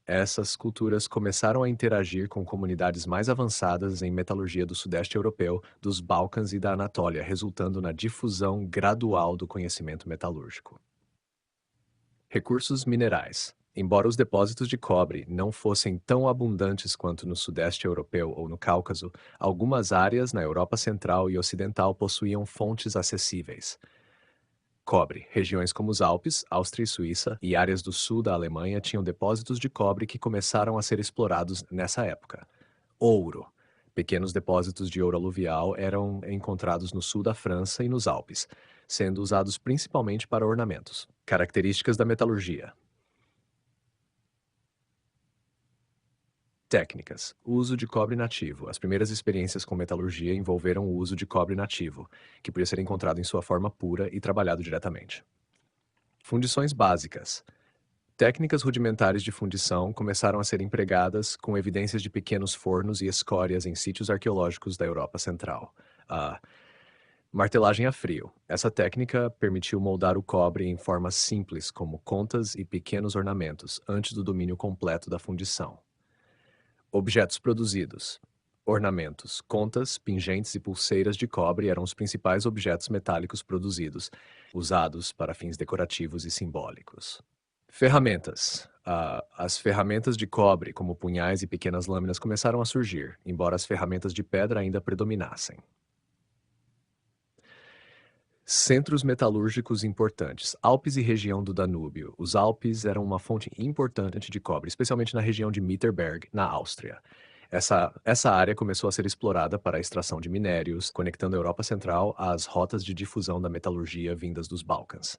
Essas culturas começaram a interagir com comunidades mais avançadas em metalurgia do Sudeste Europeu, dos Balcãs e da Anatólia, resultando na difusão gradual do conhecimento metalúrgico. Recursos minerais. Embora os depósitos de cobre não fossem tão abundantes quanto no Sudeste Europeu ou no Cáucaso, algumas áreas na Europa Central e Ocidental possuíam fontes acessíveis. Cobre. Regiões como os Alpes, Áustria e Suíça e áreas do sul da Alemanha tinham depósitos de cobre que começaram a ser explorados nessa época. Ouro. Pequenos depósitos de ouro aluvial eram encontrados no sul da França e nos Alpes, sendo usados principalmente para ornamentos. Características da metalurgia. Técnicas. Uso de cobre nativo. As primeiras experiências com metalurgia envolveram o uso de cobre nativo, que podia ser encontrado em sua forma pura e trabalhado diretamente. Fundições básicas. Técnicas rudimentares de fundição começaram a ser empregadas com evidências de pequenos fornos e escórias em sítios arqueológicos da Europa Central. A martelagem a frio. Essa técnica permitiu moldar o cobre em formas simples, como contas e pequenos ornamentos, antes do domínio completo da fundição. Objetos produzidos. Ornamentos, contas, pingentes e pulseiras de cobre eram os principais objetos metálicos produzidos, usados para fins decorativos e simbólicos. Ferramentas. As ferramentas de cobre, como punhais e pequenas lâminas, começaram a surgir, embora as ferramentas de pedra ainda predominassem. Centros metalúrgicos importantes. Alpes e região do Danúbio. Os Alpes eram uma fonte importante de cobre, especialmente na região de Mitterberg, na Áustria. Essa área começou a ser explorada para a extração de minérios, conectando a Europa Central às rotas de difusão da metalurgia vindas dos Balcãs.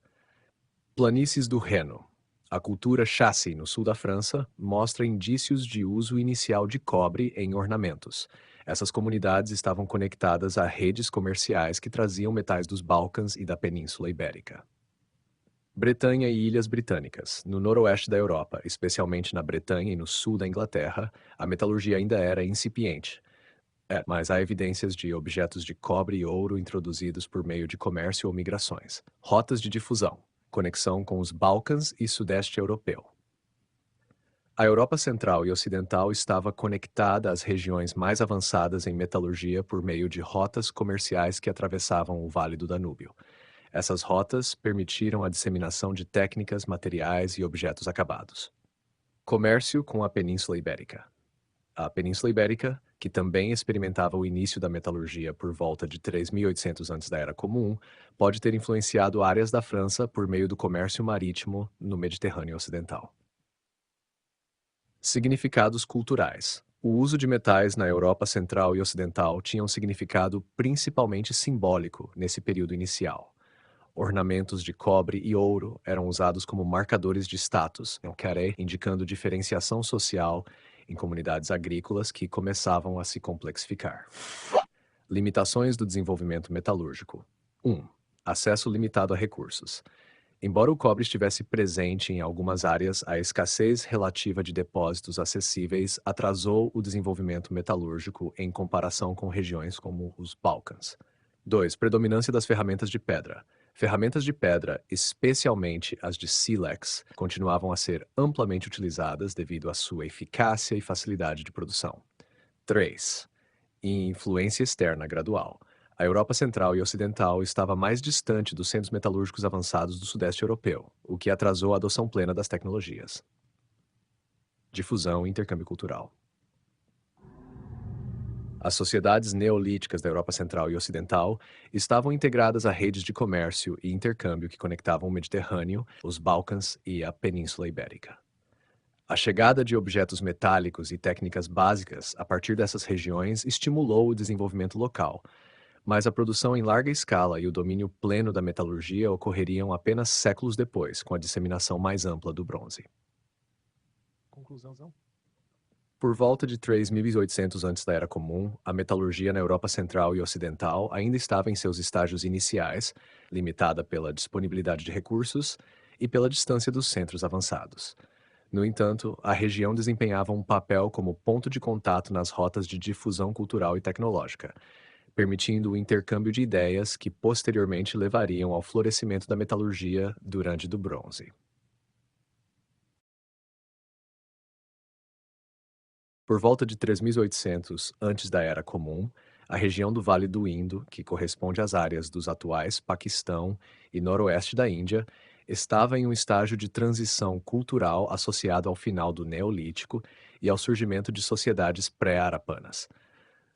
Planícies do Reno. A cultura chassi no sul da França mostra indícios de uso inicial de cobre em ornamentos. Essas comunidades estavam conectadas a redes comerciais que traziam metais dos Balcãs e da Península Ibérica. Bretanha e Ilhas Britânicas. No noroeste da Europa, especialmente na Bretanha e no sul da Inglaterra, a metalurgia ainda era incipiente. Mas há evidências de objetos de cobre e ouro introduzidos por meio de comércio ou migrações. Rotas de difusão. Conexão com os Balcãs e Sudeste Europeu. A Europa Central e Ocidental estava conectada às regiões mais avançadas em metalurgia por meio de rotas comerciais que atravessavam o Vale do Danúbio. Essas rotas permitiram a disseminação de técnicas, materiais e objetos acabados. Comércio com a Península Ibérica. A Península Ibérica, que também experimentava o início da metalurgia por volta de 3.800 antes da Era Comum, pode ter influenciado áreas da França por meio do comércio marítimo no Mediterrâneo Ocidental. Significados culturais. O uso de metais na Europa Central e Ocidental tinha um significado principalmente simbólico nesse período inicial. Ornamentos de cobre e ouro eram usados como marcadores de status, um carré, indicando diferenciação social em comunidades agrícolas que começavam a se complexificar. Limitações do desenvolvimento metalúrgico. 1. Acesso limitado a recursos. Embora o cobre estivesse presente em algumas áreas, a escassez relativa de depósitos acessíveis atrasou o desenvolvimento metalúrgico em comparação com regiões como os Balcãs. 2. Predominância das ferramentas de pedra. Ferramentas de pedra, especialmente as de sílex, continuavam a ser amplamente utilizadas devido à sua eficácia e facilidade de produção. 3. Influência externa gradual. A Europa Central e Ocidental estava mais distante dos centros metalúrgicos avançados do Sudeste Europeu, o que atrasou a adoção plena das tecnologias. Difusão e intercâmbio cultural. As sociedades neolíticas da Europa Central e Ocidental estavam integradas a redes de comércio e intercâmbio que conectavam o Mediterrâneo, os Balcãs e a Península Ibérica. A chegada de objetos metálicos e técnicas básicas a partir dessas regiões estimulou o desenvolvimento local, mas a produção em larga escala e o domínio pleno da metalurgia ocorreriam apenas séculos depois, com a disseminação mais ampla do bronze. Conclusão. Por volta de 3.800 antes da Era Comum, a metalurgia na Europa Central e Ocidental ainda estava em seus estágios iniciais, limitada pela disponibilidade de recursos e pela distância dos centros avançados. No entanto, a região desempenhava um papel como ponto de contato nas rotas de difusão cultural e tecnológica, permitindo o intercâmbio de ideias que posteriormente levariam ao florescimento da metalurgia durante do bronze. Por volta de 3800 antes da Era Comum, a região do Vale do Indo, que corresponde às áreas dos atuais Paquistão e noroeste da Índia, estava em um estágio de transição cultural associado ao final do Neolítico e ao surgimento de sociedades pré-arapanas.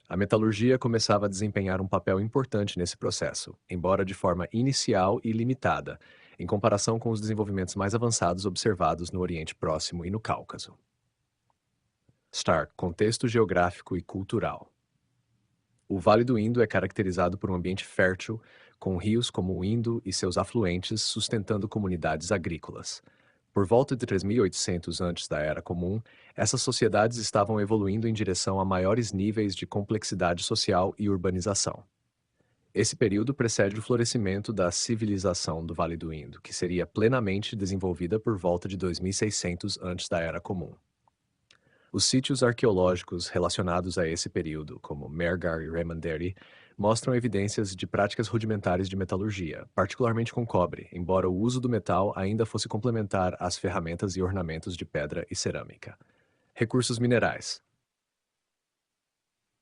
A metalurgia começava a desempenhar um papel importante nesse processo, embora de forma inicial e limitada, em comparação com os desenvolvimentos mais avançados observados no Oriente Próximo e no Cáucaso. Contexto geográfico e cultural. O Vale do Indo é caracterizado por um ambiente fértil, com rios como o Indo e seus afluentes sustentando comunidades agrícolas. Por volta de 3800 antes da Era Comum, essas sociedades estavam evoluindo em direção a maiores níveis de complexidade social e urbanização. Esse período precede o florescimento da civilização do Vale do Indo, que seria plenamente desenvolvida por volta de 2600 antes da Era Comum. Os sítios arqueológicos relacionados a esse período, como Mehrgar e Remanderi, mostram evidências de práticas rudimentares de metalurgia, particularmente com cobre, embora o uso do metal ainda fosse complementar às ferramentas e ornamentos de pedra e cerâmica. Recursos minerais.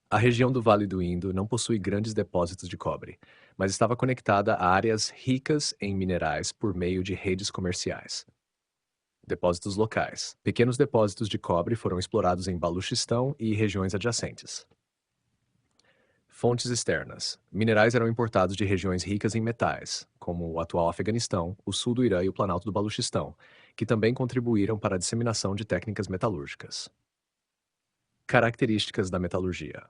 A região do Vale do Indo não possui grandes depósitos de cobre, mas estava conectada a áreas ricas em minerais por meio de redes comerciais. Depósitos locais. Pequenos depósitos de cobre foram explorados em Baluchistão e regiões adjacentes. Fontes externas. Minerais eram importados de regiões ricas em metais, como o atual Afeganistão, o sul do Irã e o Planalto do Baluchistão, que também contribuíram para a disseminação de técnicas metalúrgicas. Características da metalurgia.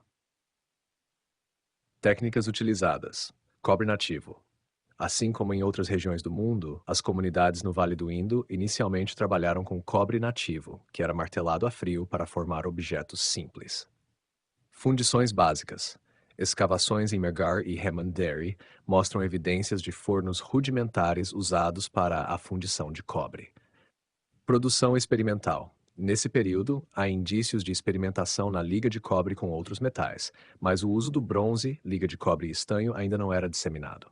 Técnicas utilizadas. Cobre nativo. Assim como em outras regiões do mundo, as comunidades no Vale do Indo inicialmente trabalharam com cobre nativo, que era martelado a frio para formar objetos simples. Fundições básicas. Escavações em Mehrgar e Remanderi mostram evidências de fornos rudimentares usados para a fundição de cobre. Produção experimental. Nesse período, há indícios de experimentação na liga de cobre com outros metais, mas o uso do bronze, liga de cobre e estanho ainda não era disseminado.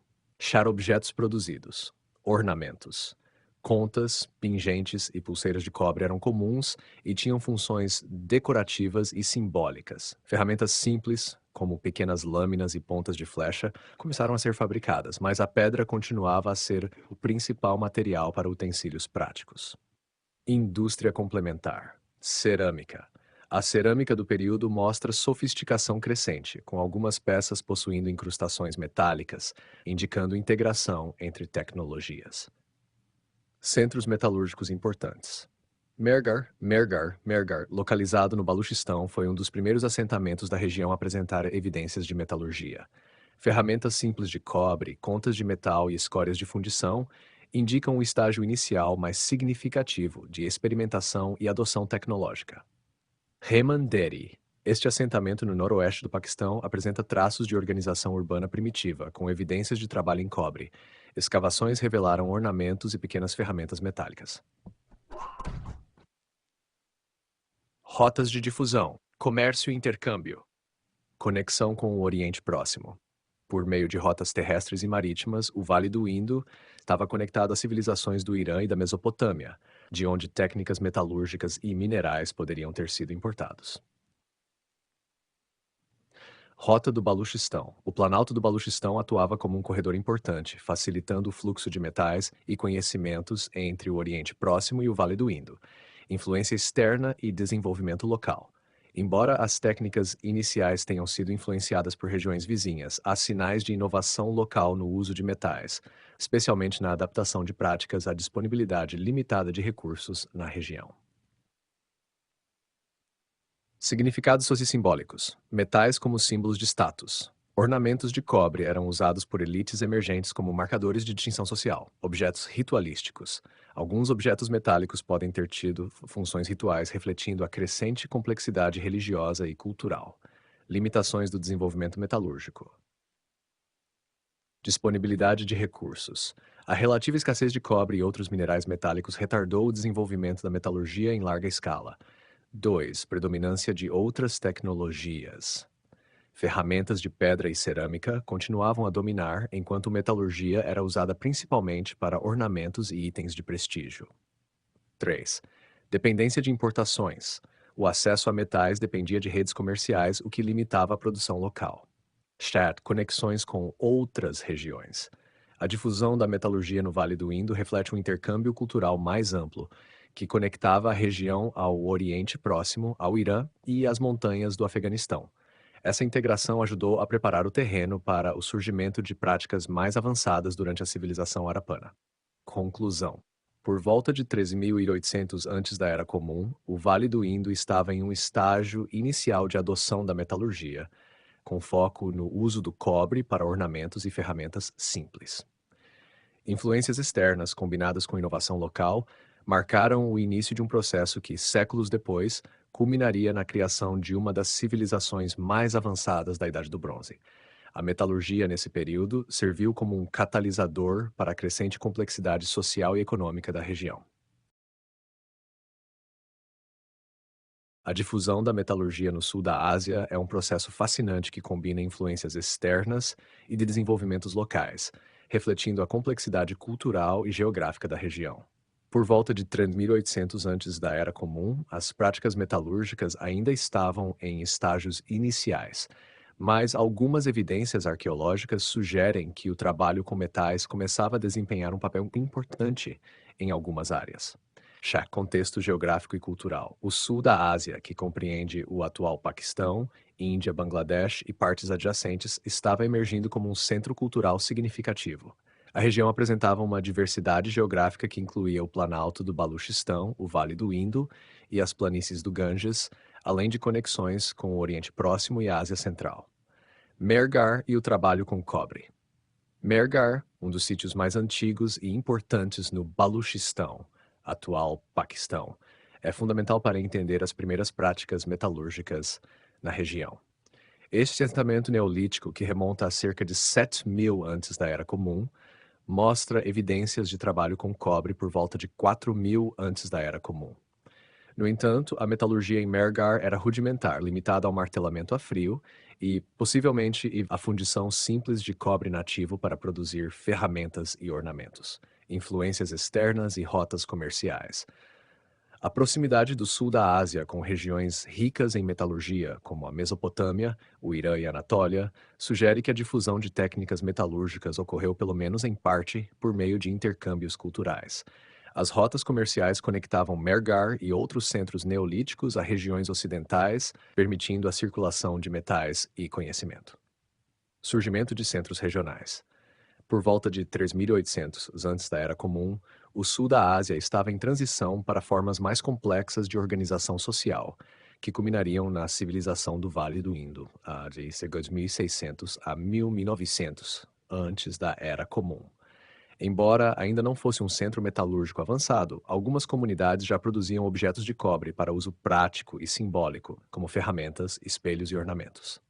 Objetos produzidos. Ornamentos. Contas, pingentes e pulseiras de cobre eram comuns e tinham funções decorativas e simbólicas. Ferramentas simples, como pequenas lâminas e pontas de flecha, começaram a ser fabricadas, mas a pedra continuava a ser o principal material para utensílios práticos. Indústria complementar. Cerâmica. A cerâmica do período mostra sofisticação crescente, com algumas peças possuindo incrustações metálicas, indicando integração entre tecnologias. Centros metalúrgicos importantes. Mehrgar, localizado no Baluchistão, foi um dos primeiros assentamentos da região a apresentar evidências de metalurgia. Ferramentas simples de cobre, contas de metal e escórias de fundição indicam o estágio inicial mais significativo de experimentação e adoção tecnológica. Remanderi. Este assentamento no noroeste do Paquistão apresenta traços de organização urbana primitiva, com evidências de trabalho em cobre. Escavações revelaram ornamentos e pequenas ferramentas metálicas. Rotas de difusão, comércio e intercâmbio. Conexão com o Oriente Próximo. Por meio de rotas terrestres e marítimas, o Vale do Indo estava conectado às civilizações do Irã e da Mesopotâmia, de onde técnicas metalúrgicas e minerais poderiam ter sido importados. Rota do Baluchistão. O Planalto do Baluchistão atuava como um corredor importante, facilitando o fluxo de metais e conhecimentos entre o Oriente Próximo e o Vale do Indo. Influência externa e desenvolvimento local. Embora as técnicas iniciais tenham sido influenciadas por regiões vizinhas, há sinais de inovação local no uso de metais, especialmente na adaptação de práticas à disponibilidade limitada de recursos na região. Significados sociossimbólicos. Metais como símbolos de status. Ornamentos de cobre eram usados por elites emergentes como marcadores de distinção social. Objetos ritualísticos. Alguns objetos metálicos podem ter tido funções rituais refletindo a crescente complexidade religiosa e cultural. Limitações do desenvolvimento metalúrgico. Disponibilidade de recursos. A relativa escassez de cobre e outros minerais metálicos retardou o desenvolvimento da metalurgia em larga escala. 2. Predominância de outras tecnologias. Ferramentas de pedra e cerâmica continuavam a dominar, enquanto metalurgia era usada principalmente para ornamentos e itens de prestígio. 3. Dependência de importações. O acesso a metais dependia de redes comerciais, o que limitava a produção local. Chat, conexões com outras regiões. A difusão da metalurgia no Vale do Indo reflete um intercâmbio cultural mais amplo, que conectava a região ao Oriente Próximo, ao Irã e às montanhas do Afeganistão. Essa integração ajudou a preparar o terreno para o surgimento de práticas mais avançadas durante a civilização Harapana. Conclusão. Por volta de 13.800 antes da Era Comum, o Vale do Indo estava em um estágio inicial de adoção da metalurgia, com foco no uso do cobre para ornamentos e ferramentas simples. Influências externas, combinadas com inovação local, marcaram o início de um processo que, séculos depois, culminaria na criação de uma das civilizações mais avançadas da Idade do Bronze. A metalurgia, nesse período, serviu como um catalisador para a crescente complexidade social e econômica da região. A difusão da metalurgia no sul da Ásia é um processo fascinante que combina influências externas e de desenvolvimentos locais, refletindo a complexidade cultural e geográfica da região. Por volta de 3.800 antes da Era Comum, as práticas metalúrgicas ainda estavam em estágios iniciais, mas algumas evidências arqueológicas sugerem que o trabalho com metais começava a desempenhar um papel importante em algumas áreas. Contexto geográfico e cultural. O sul da Ásia, que compreende o atual Paquistão, Índia, Bangladesh e partes adjacentes, estava emergindo como um centro cultural significativo. A região apresentava uma diversidade geográfica que incluía o Planalto do Baluchistão, o Vale do Indo e as planícies do Ganges, além de conexões com o Oriente Próximo e a Ásia Central. Mehrgar e o trabalho com cobre. Mehrgar, um dos sítios mais antigos e importantes no Baluchistão, atual Paquistão, é fundamental para entender as primeiras práticas metalúrgicas na região. Este assentamento neolítico, que remonta a cerca de 7.000 antes da Era Comum, mostra evidências de trabalho com cobre por volta de 4.000 antes da Era Comum. No entanto, a metalurgia em Mehrgar era rudimentar, limitada ao martelamento a frio e, possivelmente, a fundição simples de cobre nativo para produzir ferramentas e ornamentos. Influências externas e rotas comerciais. A proximidade do sul da Ásia com regiões ricas em metalurgia, como a Mesopotâmia, o Irã e a Anatólia, sugere que a difusão de técnicas metalúrgicas ocorreu pelo menos em parte por meio de intercâmbios culturais. As rotas comerciais conectavam Mehrgar e outros centros neolíticos a regiões ocidentais, permitindo a circulação de metais e conhecimento. Surgimento de centros regionais. Por volta de 3.800 antes da Era Comum, o sul da Ásia estava em transição para formas mais complexas de organização social, que culminariam na civilização do Vale do Indo, de cerca de 1.600 a 1.900 antes da Era Comum. Embora ainda não fosse um centro metalúrgico avançado, algumas comunidades já produziam objetos de cobre para uso prático e simbólico, como ferramentas, espelhos e ornamentos.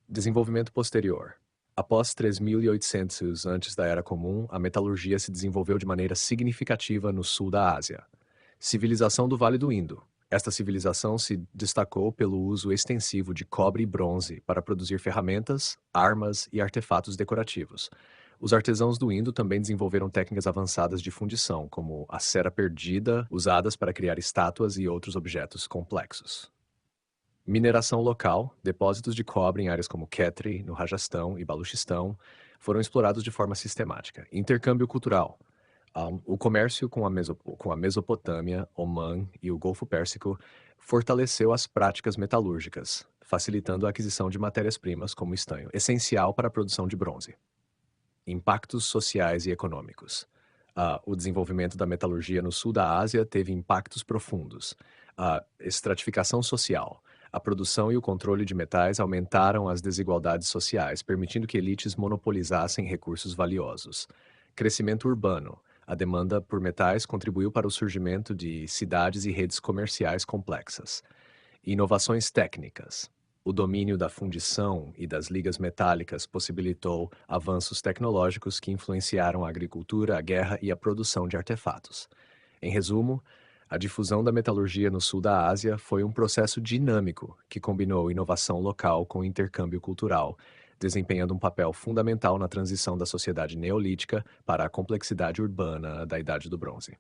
Desenvolvimento posterior. Após 3.800 antes da Era Comum, a metalurgia se desenvolveu de maneira significativa no sul da Ásia. Civilização do Vale do Indo. Esta civilização se destacou pelo uso extensivo de cobre e bronze para produzir ferramentas, armas e artefatos decorativos. Os artesãos do Indo também desenvolveram técnicas avançadas de fundição, como a cera perdida, usadas para criar estátuas e outros objetos complexos. Mineração local, depósitos de cobre em áreas como Khetri, no Rajastão e Baluchistão, foram explorados de forma sistemática. Intercâmbio cultural. O comércio com a Mesopotâmia, Omã e o Golfo Pérsico fortaleceu as práticas metalúrgicas, facilitando a aquisição de matérias-primas como estanho, essencial para a produção de bronze. Impactos sociais e econômicos. O desenvolvimento da metalurgia no sul da Ásia teve impactos profundos. A estratificação social. A produção e o controle de metais aumentaram as desigualdades sociais, permitindo que elites monopolizassem recursos valiosos. Crescimento urbano. A demanda por metais contribuiu para o surgimento de cidades e redes comerciais complexas. Inovações técnicas. O domínio da fundição e das ligas metálicas possibilitou avanços tecnológicos que influenciaram a agricultura, a guerra e a produção de artefatos. Em resumo, a difusão da metalurgia no sul da Ásia foi um processo dinâmico que combinou inovação local com intercâmbio cultural, desempenhando um papel fundamental na transição da sociedade neolítica para a complexidade urbana da Idade do Bronze.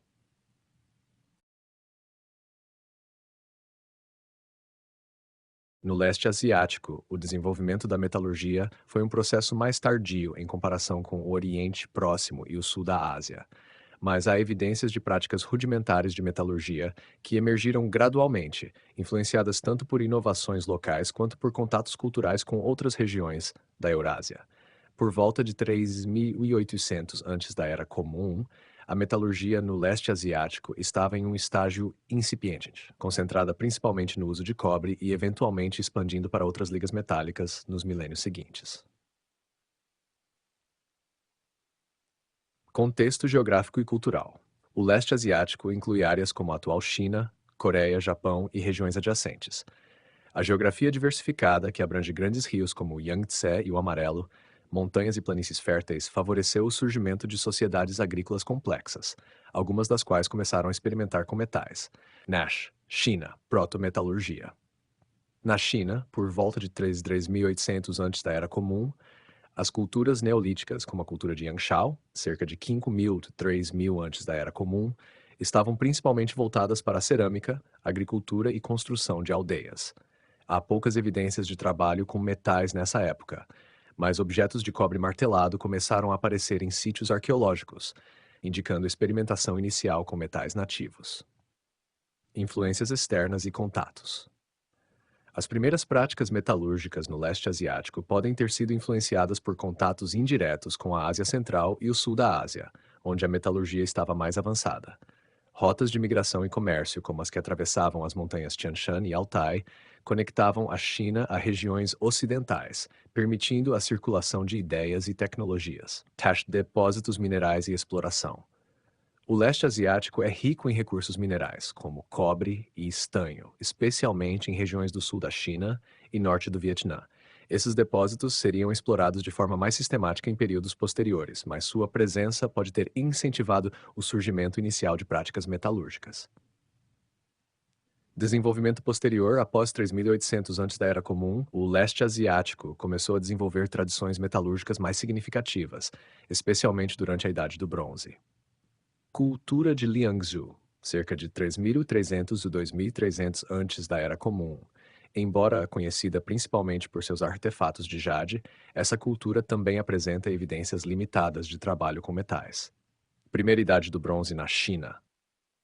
No leste asiático, o desenvolvimento da metalurgia foi um processo mais tardio em comparação com o Oriente Próximo e o sul da Ásia, mas há evidências de práticas rudimentares de metalurgia que emergiram gradualmente, influenciadas tanto por inovações locais quanto por contatos culturais com outras regiões da Eurásia. Por volta de 3800 antes da Era Comum, a metalurgia no leste asiático estava em um estágio incipiente, concentrada principalmente no uso de cobre e eventualmente expandindo para outras ligas metálicas nos milênios seguintes. Contexto geográfico e cultural. O leste asiático inclui áreas como a atual China, Coreia, Japão e regiões adjacentes. A geografia diversificada, que abrange grandes rios como o Yangtze e o Amarelo, montanhas e planícies férteis, favoreceu o surgimento de sociedades agrícolas complexas, algumas das quais começaram a experimentar com metais. Nash, China, proto-metalurgia. Na China, por volta de 3.800 antes da Era Comum, as culturas neolíticas, como a cultura de Yanshao, cerca de 5.000 a 3.000 antes da Era Comum, estavam principalmente voltadas para a cerâmica, agricultura e construção de aldeias. Há poucas evidências de trabalho com metais nessa época, mas objetos de cobre martelado começaram a aparecer em sítios arqueológicos, indicando experimentação inicial com metais nativos. Influências externas e contatos. As primeiras práticas metalúrgicas no leste asiático podem ter sido influenciadas por contatos indiretos com a Ásia Central e o sul da Ásia, onde a metalurgia estava mais avançada. Rotas de migração e comércio, como as que atravessavam as montanhas Tian Shan e Altai, conectavam a China a regiões ocidentais, permitindo a circulação de ideias e tecnologias. Depósitos minerais e exploração. O leste asiático é rico em recursos minerais, como cobre e estanho, especialmente em regiões do sul da China e norte do Vietnã. Esses depósitos seriam explorados de forma mais sistemática em períodos posteriores, mas sua presença pode ter incentivado o surgimento inicial de práticas metalúrgicas. Desenvolvimento posterior, após 3.800 antes da Era Comum, o leste asiático começou a desenvolver tradições metalúrgicas mais significativas, especialmente durante a Idade do Bronze. Cultura de Liangzhu, cerca de 3.300 e 2.300 antes da Era Comum. Embora conhecida principalmente por seus artefatos de jade, essa cultura também apresenta evidências limitadas de trabalho com metais. Primeira Idade do Bronze na China.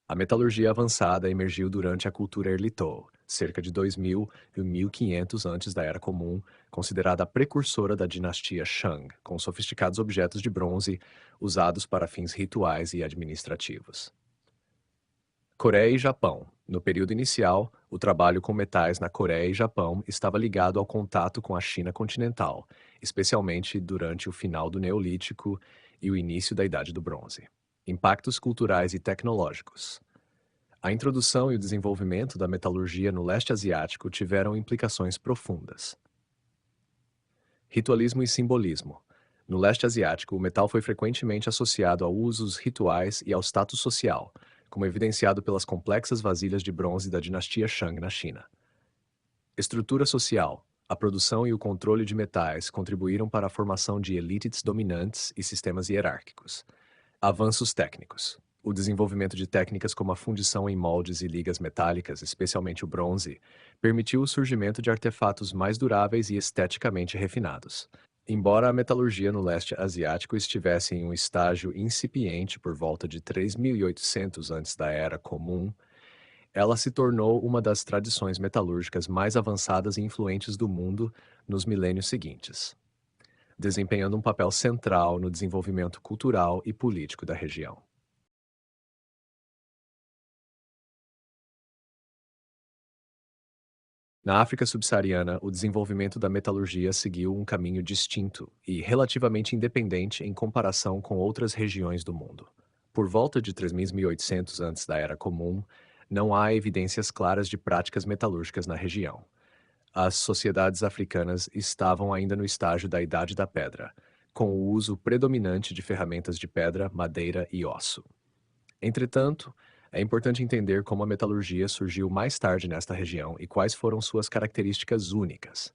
A metalurgia avançada emergiu durante a cultura Erlitou, cerca de 2.000 e 1.500 antes da Era Comum, considerada a precursora da dinastia Shang, com sofisticados objetos de bronze usados para fins rituais e administrativos. Coreia e Japão. No período inicial, o trabalho com metais na Coreia e Japão estava ligado ao contato com a China continental, especialmente durante o final do Neolítico e o início da Idade do Bronze. Impactos culturais e tecnológicos. A introdução e o desenvolvimento da metalurgia no leste asiático tiveram implicações profundas. Ritualismo e simbolismo. No leste asiático, o metal foi frequentemente associado a usos rituais e ao status social, como evidenciado pelas complexas vasilhas de bronze da dinastia Shang na China. Estrutura social. A produção e o controle de metais contribuíram para a formação de elites dominantes e sistemas hierárquicos. Avanços técnicos. O desenvolvimento de técnicas como a fundição em moldes e ligas metálicas, especialmente o bronze, permitiu o surgimento de artefatos mais duráveis e esteticamente refinados. Embora a metalurgia no leste asiático estivesse em um estágio incipiente por volta de 3.800 antes da Era Comum, ela se tornou uma das tradições metalúrgicas mais avançadas e influentes do mundo nos milênios seguintes, desempenhando um papel central no desenvolvimento cultural e político da região. Na África subsaariana, o desenvolvimento da metalurgia seguiu um caminho distinto e relativamente independente em comparação com outras regiões do mundo. Por volta de 3.800 antes da Era Comum, não há evidências claras de práticas metalúrgicas na região. As sociedades africanas estavam ainda no estágio da Idade da Pedra, com o uso predominante de ferramentas de pedra, madeira e osso. Entretanto, é importante entender como a metalurgia surgiu mais tarde nesta região e quais foram suas características únicas.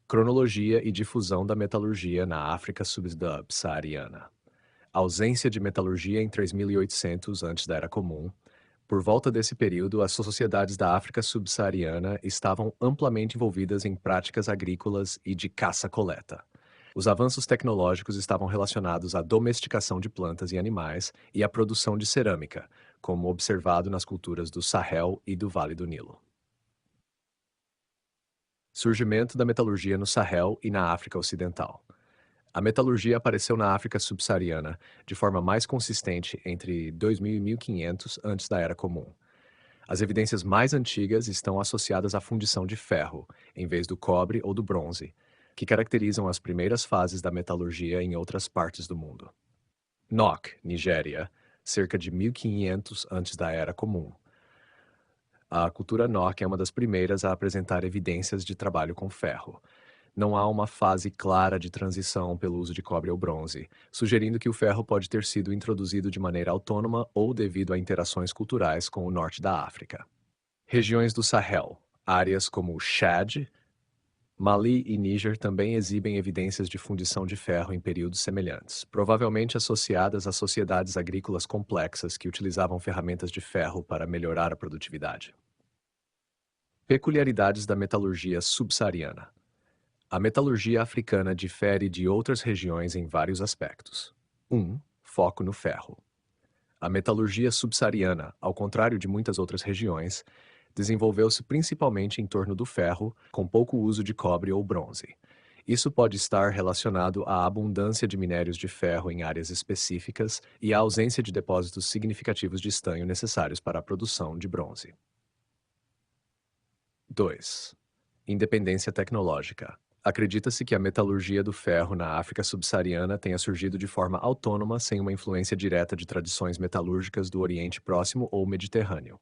Cronologia e difusão da metalurgia na África subsaariana. Ausência de metalurgia em 3.800 antes da Era Comum, Por volta desse período, as sociedades da África subsaariana estavam amplamente envolvidas em práticas agrícolas e de caça-coleta. Os avanços tecnológicos estavam relacionados à domesticação de plantas e animais e à produção de cerâmica, como observado nas culturas do Sahel e do Vale do Nilo. Surgimento da metalurgia no Sahel e na África Ocidental. A metalurgia apareceu na África subsaariana de forma mais consistente entre 2000 e 1500 antes da Era Comum. As evidências mais antigas estão associadas à fundição de ferro, em vez do cobre ou do bronze, que caracterizam as primeiras fases da metalurgia em outras partes do mundo. Nok, Nigéria, cerca de 1500 antes da Era Comum. A cultura Nok é uma das primeiras a apresentar evidências de trabalho com ferro. Não há uma fase clara de transição pelo uso de cobre ou bronze, sugerindo que o ferro pode ter sido introduzido de maneira autônoma ou devido a interações culturais com o norte da África. Regiões do Sahel, áreas como Chad, Mali e Níger também exibem evidências de fundição de ferro em períodos semelhantes, provavelmente associadas a sociedades agrícolas complexas que utilizavam ferramentas de ferro para melhorar a produtividade. Peculiaridades da metalurgia subsaariana. A metalurgia africana difere de outras regiões em vários aspectos. 1. Foco no ferro. A metalurgia subsaariana, ao contrário de muitas outras regiões, desenvolveu-se principalmente em torno do ferro, com pouco uso de cobre ou bronze. Isso pode estar relacionado à abundância de minérios de ferro em áreas específicas e à ausência de depósitos significativos de estanho necessários para a produção de bronze. 2. Independência tecnológica. Acredita-se que a metalurgia do ferro na África subsaariana tenha surgido de forma autônoma sem uma influência direta de tradições metalúrgicas do Oriente Próximo ou Mediterrâneo.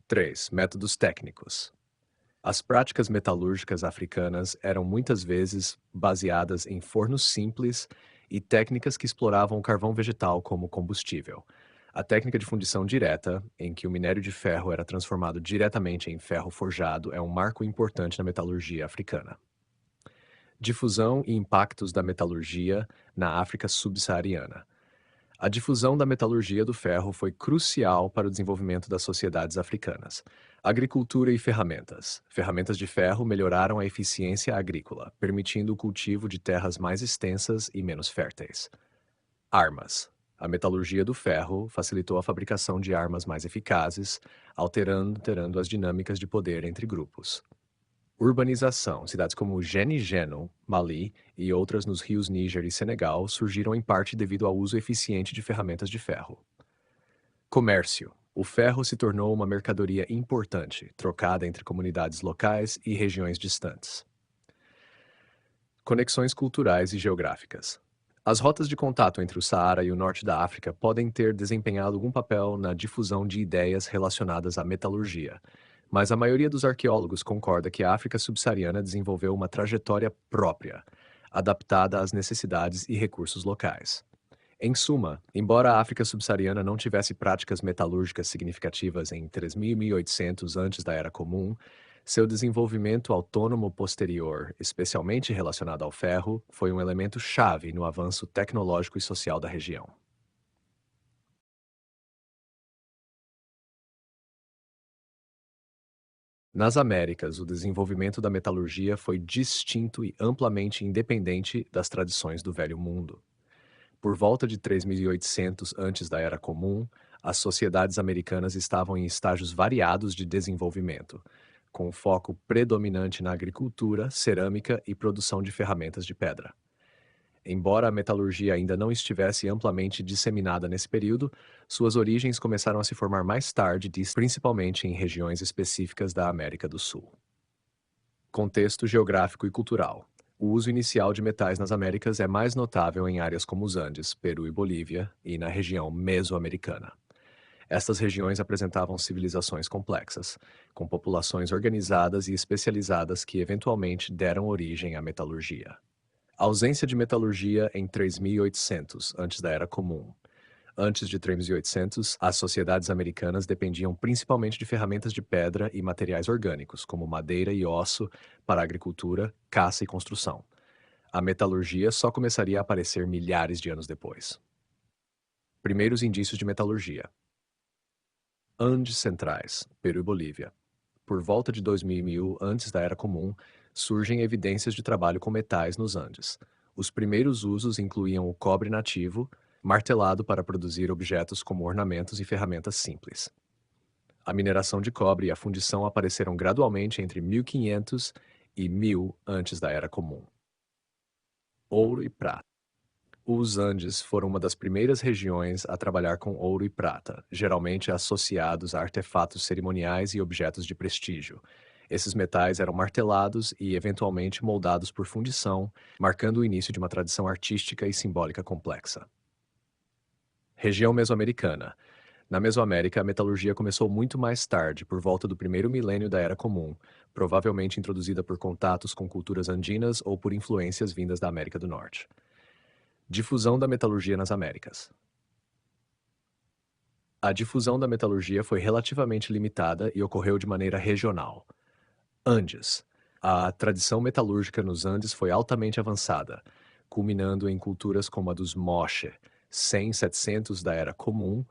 3. Métodos técnicos. As práticas metalúrgicas africanas eram muitas vezes baseadas em fornos simples e técnicas que exploravam o carvão vegetal como combustível. A técnica de fundição direta, em que o minério de ferro era transformado diretamente em ferro forjado, é um marco importante na metalurgia africana. Difusão e impactos da metalurgia na África subsaariana. A difusão da metalurgia do ferro foi crucial para o desenvolvimento das sociedades africanas. Agricultura e ferramentas. Ferramentas de ferro melhoraram a eficiência agrícola, permitindo o cultivo de terras mais extensas e menos férteis. Armas. A metalurgia do ferro facilitou a fabricação de armas mais eficazes, alterando as dinâmicas de poder entre grupos. Urbanização. Cidades como Geni-Geno, Mali e outras nos rios Níger e Senegal surgiram em parte devido ao uso eficiente de ferramentas de ferro. Comércio. O ferro se tornou uma mercadoria importante, trocada entre comunidades locais e regiões distantes. Conexões culturais e geográficas. As rotas de contato entre o Saara e o norte da África podem ter desempenhado algum papel na difusão de ideias relacionadas à metalurgia, mas a maioria dos arqueólogos concorda que a África subsaariana desenvolveu uma trajetória própria, adaptada às necessidades e recursos locais. Em suma, embora a África subsaariana não tivesse práticas metalúrgicas significativas em 3000 e 1800 antes da Era Comum, seu desenvolvimento autônomo posterior, especialmente relacionado ao ferro, foi um elemento chave no avanço tecnológico e social da região. Nas Américas, o desenvolvimento da metalurgia foi distinto e amplamente independente das tradições do Velho Mundo. Por volta de 3800 antes da Era Comum, as sociedades americanas estavam em estágios variados de desenvolvimento, com foco predominante na agricultura, cerâmica e produção de ferramentas de pedra. Embora a metalurgia ainda não estivesse amplamente disseminada nesse período, suas origens começaram a se formar mais tarde, principalmente em regiões específicas da América do Sul. Contexto geográfico e cultural. O uso inicial de metais nas Américas é mais notável em áreas como os Andes, Peru e Bolívia, e na região mesoamericana. Estas regiões apresentavam civilizações complexas, com populações organizadas e especializadas que eventualmente deram origem à metalurgia. Ausência de metalurgia em 3800, antes da Era Comum. Antes de 3800, as sociedades americanas dependiam principalmente de ferramentas de pedra e materiais orgânicos, como madeira e osso, para a agricultura, caça e construção. A metalurgia só começaria a aparecer milhares de anos depois. Primeiros indícios de metalurgia. Andes Centrais, Peru e Bolívia. Por volta de 2000, antes da Era Comum, surgem evidências de trabalho com metais nos Andes. Os primeiros usos incluíam o cobre nativo, martelado para produzir objetos como ornamentos e ferramentas simples. A mineração de cobre e a fundição apareceram gradualmente entre 1500 e 1000 antes da Era Comum. Ouro e prata. Os Andes foram uma das primeiras regiões a trabalhar com ouro e prata, geralmente associados a artefatos cerimoniais e objetos de prestígio. Esses metais eram martelados e eventualmente moldados por fundição, marcando o início de uma tradição artística e simbólica complexa. Região Mesoamericana. Na Mesoamérica, a metalurgia começou muito mais tarde, por volta do primeiro milênio da Era Comum, provavelmente introduzida por contatos com culturas andinas ou por influências vindas da América do Norte. Difusão da metalurgia nas Américas. A difusão da metalurgia foi relativamente limitada e ocorreu de maneira regional. Andes. A tradição metalúrgica nos Andes foi altamente avançada, culminando em culturas como a dos Moche, 100-700 da Era Comum,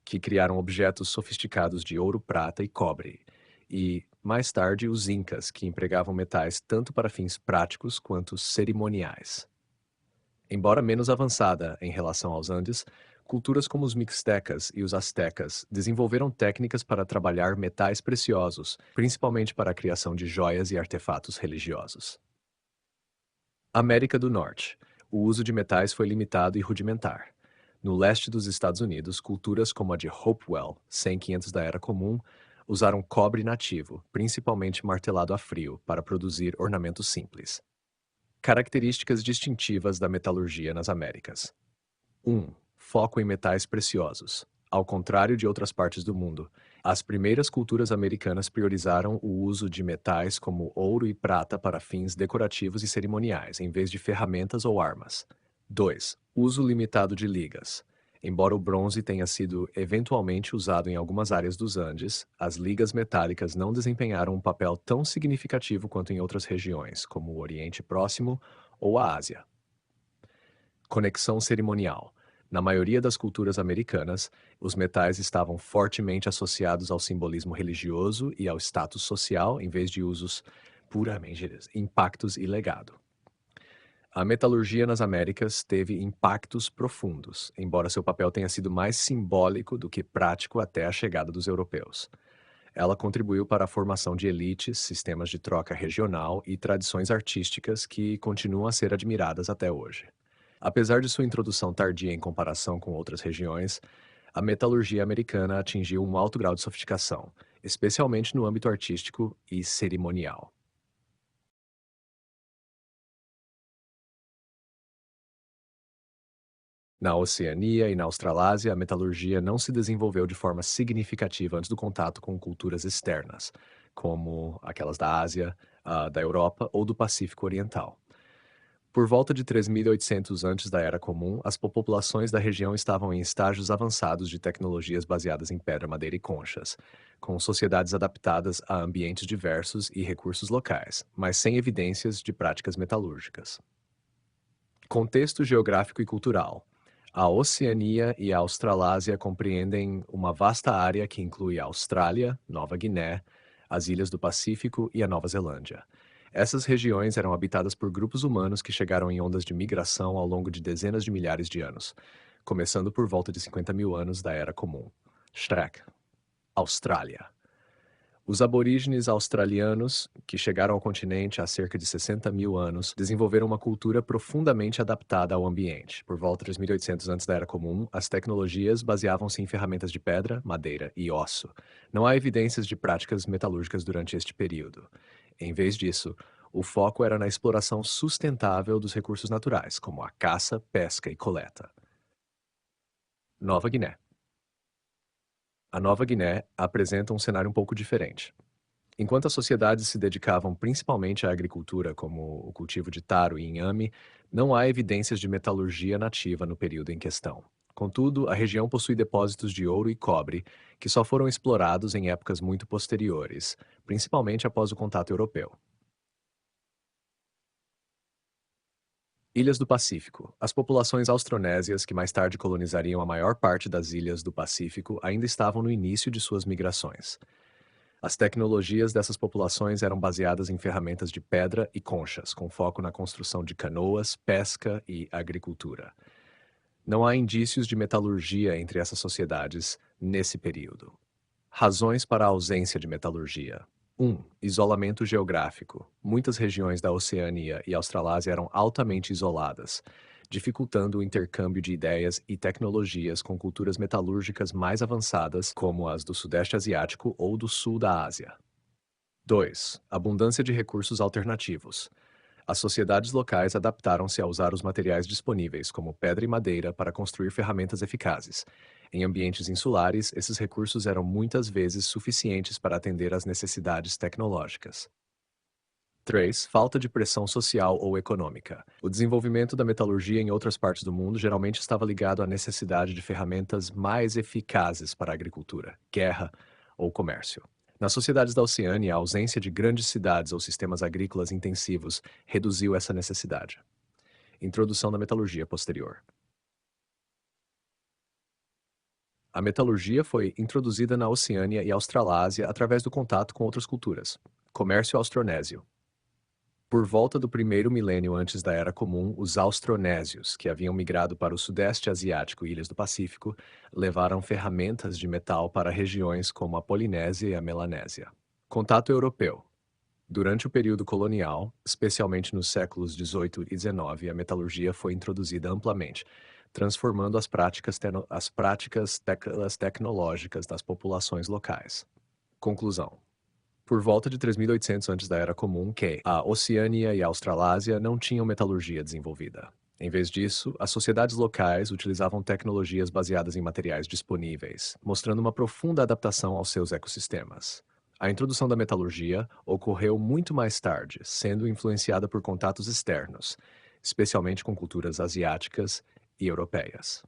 que criaram objetos sofisticados de ouro, prata e cobre, e, mais tarde, os Incas, que empregavam metais tanto para fins práticos quanto cerimoniais. Embora menos avançada em relação aos Andes, culturas como os Mixtecas e os Astecas desenvolveram técnicas para trabalhar metais preciosos, principalmente para a criação de joias e artefatos religiosos. América do Norte. O uso de metais foi limitado e rudimentar. No leste dos Estados Unidos, culturas como a de Hopewell, 100-500 da Era Comum, usaram cobre nativo, principalmente martelado a frio, para produzir ornamentos simples. Características distintivas da metalurgia nas Américas. 1. Foco em metais preciosos. Ao contrário de outras partes do mundo, as primeiras culturas americanas priorizaram o uso de metais como ouro e prata para fins decorativos e cerimoniais, em vez de ferramentas ou armas. 2. Uso limitado de ligas. Embora o bronze tenha sido eventualmente usado em algumas áreas dos Andes, as ligas metálicas não desempenharam um papel tão significativo quanto em outras regiões, como o Oriente Próximo ou a Ásia. Conexão cerimonial. Na maioria das culturas americanas, os metais estavam fortemente associados ao simbolismo religioso e ao status social, em vez de usos puramente impactos e legado. A metalurgia nas Américas teve impactos profundos, embora seu papel tenha sido mais simbólico do que prático até a chegada dos europeus. Ela contribuiu para a formação de elites, sistemas de troca regional e tradições artísticas que continuam a ser admiradas até hoje. Apesar de sua introdução tardia em comparação com outras regiões, a metalurgia americana atingiu um alto grau de sofisticação, especialmente no âmbito artístico e cerimonial. Na Oceania e na Australásia, a metalurgia não se desenvolveu de forma significativa antes do contato com culturas externas, como aquelas da Ásia, da Europa ou do Pacífico Oriental. Por volta de 3800 antes da Era Comum, as populações da região estavam em estágios avançados de tecnologias baseadas em pedra, madeira e conchas, com sociedades adaptadas a ambientes diversos e recursos locais, mas sem evidências de práticas metalúrgicas. Contexto geográfico e cultural. A Oceania e a Australásia compreendem uma vasta área que inclui a Austrália, Nova Guiné, as ilhas do Pacífico e a Nova Zelândia. Essas regiões eram habitadas por grupos humanos que chegaram em ondas de migração ao longo de dezenas de milhares de anos, começando por volta de 50 mil anos da Era Comum. Shrek. Austrália. Os aborígenes australianos, que chegaram ao continente há cerca de 60 mil anos, desenvolveram uma cultura profundamente adaptada ao ambiente. Por volta de 1800 antes da Era Comum, as tecnologias baseavam-se em ferramentas de pedra, madeira e osso. Não há evidências de práticas metalúrgicas durante este período. Em vez disso, o foco era na exploração sustentável dos recursos naturais, como a caça, pesca e coleta. Nova Guiné. A Nova Guiné apresenta um cenário um pouco diferente. Enquanto as sociedades se dedicavam principalmente à agricultura, como o cultivo de taro e inhame, não há evidências de metalurgia nativa no período em questão. Contudo, a região possui depósitos de ouro e cobre que só foram explorados em épocas muito posteriores, principalmente após o contato europeu. Ilhas do Pacífico. As populações austronésias, que mais tarde colonizariam a maior parte das ilhas do Pacífico, ainda estavam no início de suas migrações. As tecnologias dessas populações eram baseadas em ferramentas de pedra e conchas, com foco na construção de canoas, pesca e agricultura. Não há indícios de metalurgia entre essas sociedades nesse período. Razões para a ausência de metalurgia. 1. Isolamento geográfico. Muitas regiões da Oceania e Australásia eram altamente isoladas, dificultando o intercâmbio de ideias e tecnologias com culturas metalúrgicas mais avançadas, como as do Sudeste Asiático ou do Sul da Ásia. 2. Abundância de recursos alternativos. As sociedades locais adaptaram-se a usar os materiais disponíveis, como pedra e madeira, para construir ferramentas eficazes. Em ambientes insulares, esses recursos eram muitas vezes suficientes para atender às necessidades tecnológicas. 3. Falta de pressão social ou econômica. O desenvolvimento da metalurgia em outras partes do mundo geralmente estava ligado à necessidade de ferramentas mais eficazes para a agricultura, guerra ou comércio. Nas sociedades da Oceânia, a ausência de grandes cidades ou sistemas agrícolas intensivos reduziu essa necessidade. Introdução da metalurgia posterior. A metalurgia foi introduzida na Oceânia e Australásia através do contato com outras culturas. Comércio austronésio. Por volta do primeiro milênio antes da Era Comum, os austronésios, que haviam migrado para o Sudeste Asiático e Ilhas do Pacífico, levaram ferramentas de metal para regiões como a Polinésia e a Melanésia. Contato europeu. Durante o período colonial, especialmente nos séculos XVIII e XIX, a metalurgia foi introduzida amplamente, transformando as tecnológicas das populações locais. Conclusão. Por volta de 3800 antes da Era Comum, a Oceânia e a Australásia não tinham metalurgia desenvolvida. Em vez disso, as sociedades locais utilizavam tecnologias baseadas em materiais disponíveis, mostrando uma profunda adaptação aos seus ecossistemas. A introdução da metalurgia ocorreu muito mais tarde, sendo influenciada por contatos externos, especialmente com culturas asiáticas e europeias.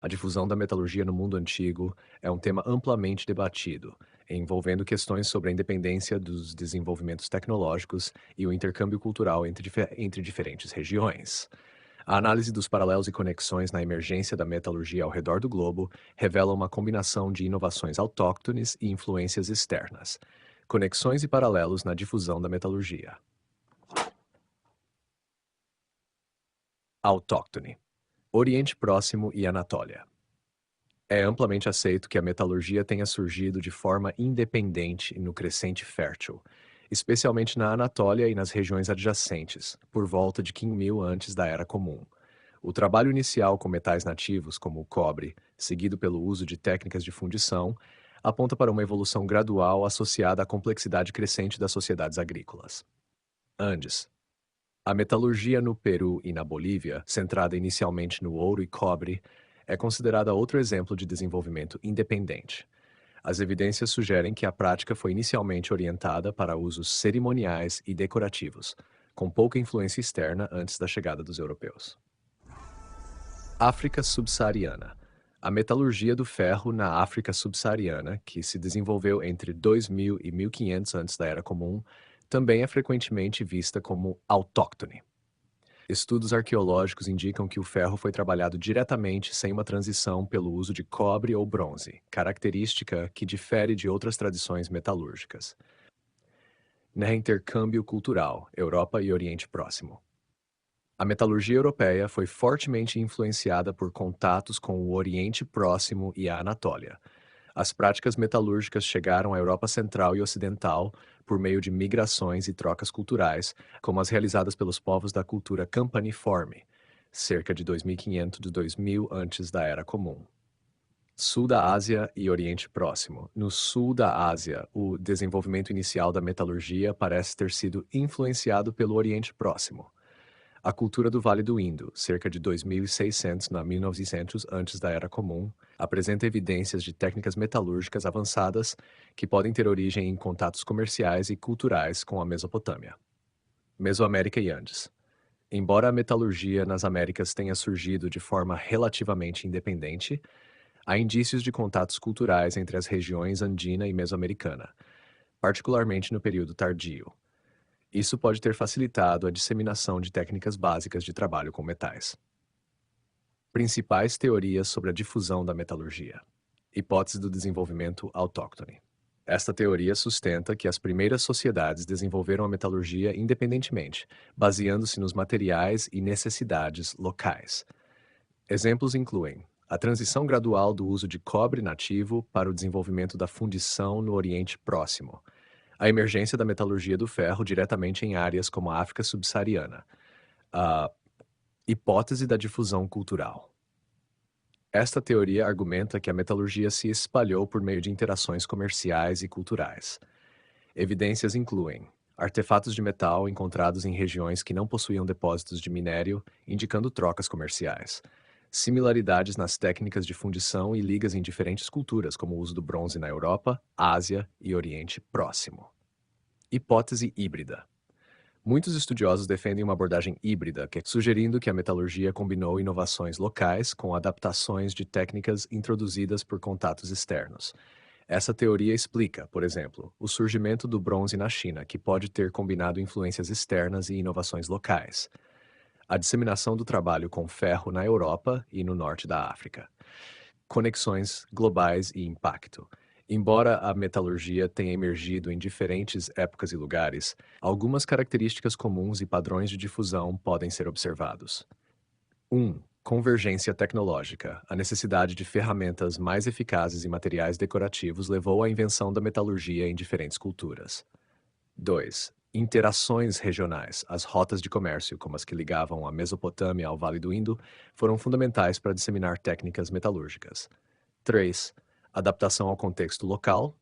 A difusão da metalurgia no mundo antigo é um tema amplamente debatido, envolvendo questões sobre a independência dos desenvolvimentos tecnológicos e o intercâmbio cultural entre diferentes regiões. A análise dos paralelos e conexões na emergência da metalurgia ao redor do globo revela uma combinação de inovações autóctones e influências externas. Conexões e paralelos na difusão da metalurgia. Autóctone. Oriente Próximo e Anatólia. É amplamente aceito que a metalurgia tenha surgido de forma independente no Crescente Fértil, especialmente na Anatólia e nas regiões adjacentes, por volta de 5.000 antes da Era Comum. O trabalho inicial com metais nativos, como o cobre, seguido pelo uso de técnicas de fundição, aponta para uma evolução gradual associada à complexidade crescente das sociedades agrícolas. Andes. A metalurgia no Peru e na Bolívia, centrada inicialmente no ouro e cobre, é considerada outro exemplo de desenvolvimento independente. As evidências sugerem que a prática foi inicialmente orientada para usos cerimoniais e decorativos, com pouca influência externa antes da chegada dos europeus. África Subsaariana. A metalurgia do ferro na África Subsaariana, que se desenvolveu entre 2000 e 1500 antes da Era Comum, também é frequentemente vista como autóctone. Estudos arqueológicos indicam que o ferro foi trabalhado diretamente sem uma transição pelo uso de cobre ou bronze, característica que difere de outras tradições metalúrgicas. Intercâmbio cultural, Europa e Oriente Próximo. A metalurgia europeia foi fortemente influenciada por contatos com o Oriente Próximo e a Anatólia. As práticas metalúrgicas chegaram à Europa Central e Ocidental por meio de migrações e trocas culturais, como as realizadas pelos povos da cultura campaniforme, cerca de 2500 de 2000 antes da Era Comum. Sul da Ásia e Oriente Próximo. No sul da Ásia, o desenvolvimento inicial da metalurgia parece ter sido influenciado pelo Oriente Próximo. A cultura do Vale do Indo, cerca de 2600 a 1900 antes da Era Comum, apresenta evidências de técnicas metalúrgicas avançadas que podem ter origem em contatos comerciais e culturais com a Mesopotâmia. Mesoamérica e Andes. Embora a metalurgia nas Américas tenha surgido de forma relativamente independente, há indícios de contatos culturais entre as regiões andina e mesoamericana, particularmente no período tardio. Isso pode ter facilitado a disseminação de técnicas básicas de trabalho com metais. Principais teorias sobre a difusão da metalurgia. Hipótese do desenvolvimento autóctone. Esta teoria sustenta que as primeiras sociedades desenvolveram a metalurgia independentemente, baseando-se nos materiais e necessidades locais. Exemplos incluem a transição gradual do uso de cobre nativo para o desenvolvimento da fundição no Oriente Próximo, a emergência da metalurgia do ferro diretamente em áreas como a África subsaariana, a hipótese da difusão cultural. Esta teoria argumenta que a metalurgia se espalhou por meio de interações comerciais e culturais. Evidências incluem artefatos de metal encontrados em regiões que não possuíam depósitos de minério, indicando trocas comerciais. Similaridades nas técnicas de fundição e ligas em diferentes culturas, como o uso do bronze na Europa, Ásia e Oriente Próximo. Hipótese híbrida. Muitos estudiosos defendem uma abordagem híbrida, sugerindo que a metalurgia combinou inovações locais com adaptações de técnicas introduzidas por contatos externos. Essa teoria explica, por exemplo, o surgimento do bronze na China, que pode ter combinado influências externas e inovações locais. A disseminação do trabalho com ferro na Europa e no norte da África. Conexões globais e impacto. Embora a metalurgia tenha emergido em diferentes épocas e lugares, algumas características comuns e padrões de difusão podem ser observados. 1. Convergência tecnológica. A necessidade de ferramentas mais eficazes e materiais decorativos levou à invenção da metalurgia em diferentes culturas. 2. Interações regionais. As rotas de comércio, como as que ligavam a Mesopotâmia ao Vale do Indo, foram fundamentais para disseminar técnicas metalúrgicas. 3. Adaptação ao contexto local.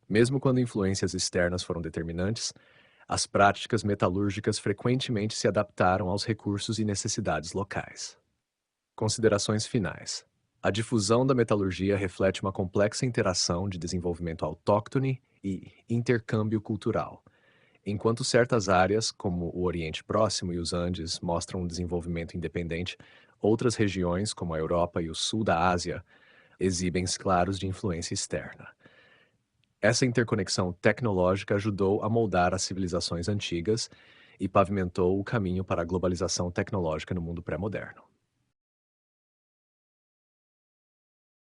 Mesmo quando influências externas foram determinantes, as práticas metalúrgicas frequentemente se adaptaram aos recursos e necessidades locais. Considerações finais. A difusão da metalurgia reflete uma complexa interação de desenvolvimento autóctone e intercâmbio cultural. Enquanto certas áreas, como o Oriente Próximo e os Andes, mostram um desenvolvimento independente, outras regiões, como a Europa e o sul da Ásia, exibem claros de influência externa. Essa interconexão tecnológica ajudou a moldar as civilizações antigas e pavimentou o caminho para a globalização tecnológica no mundo pré-moderno.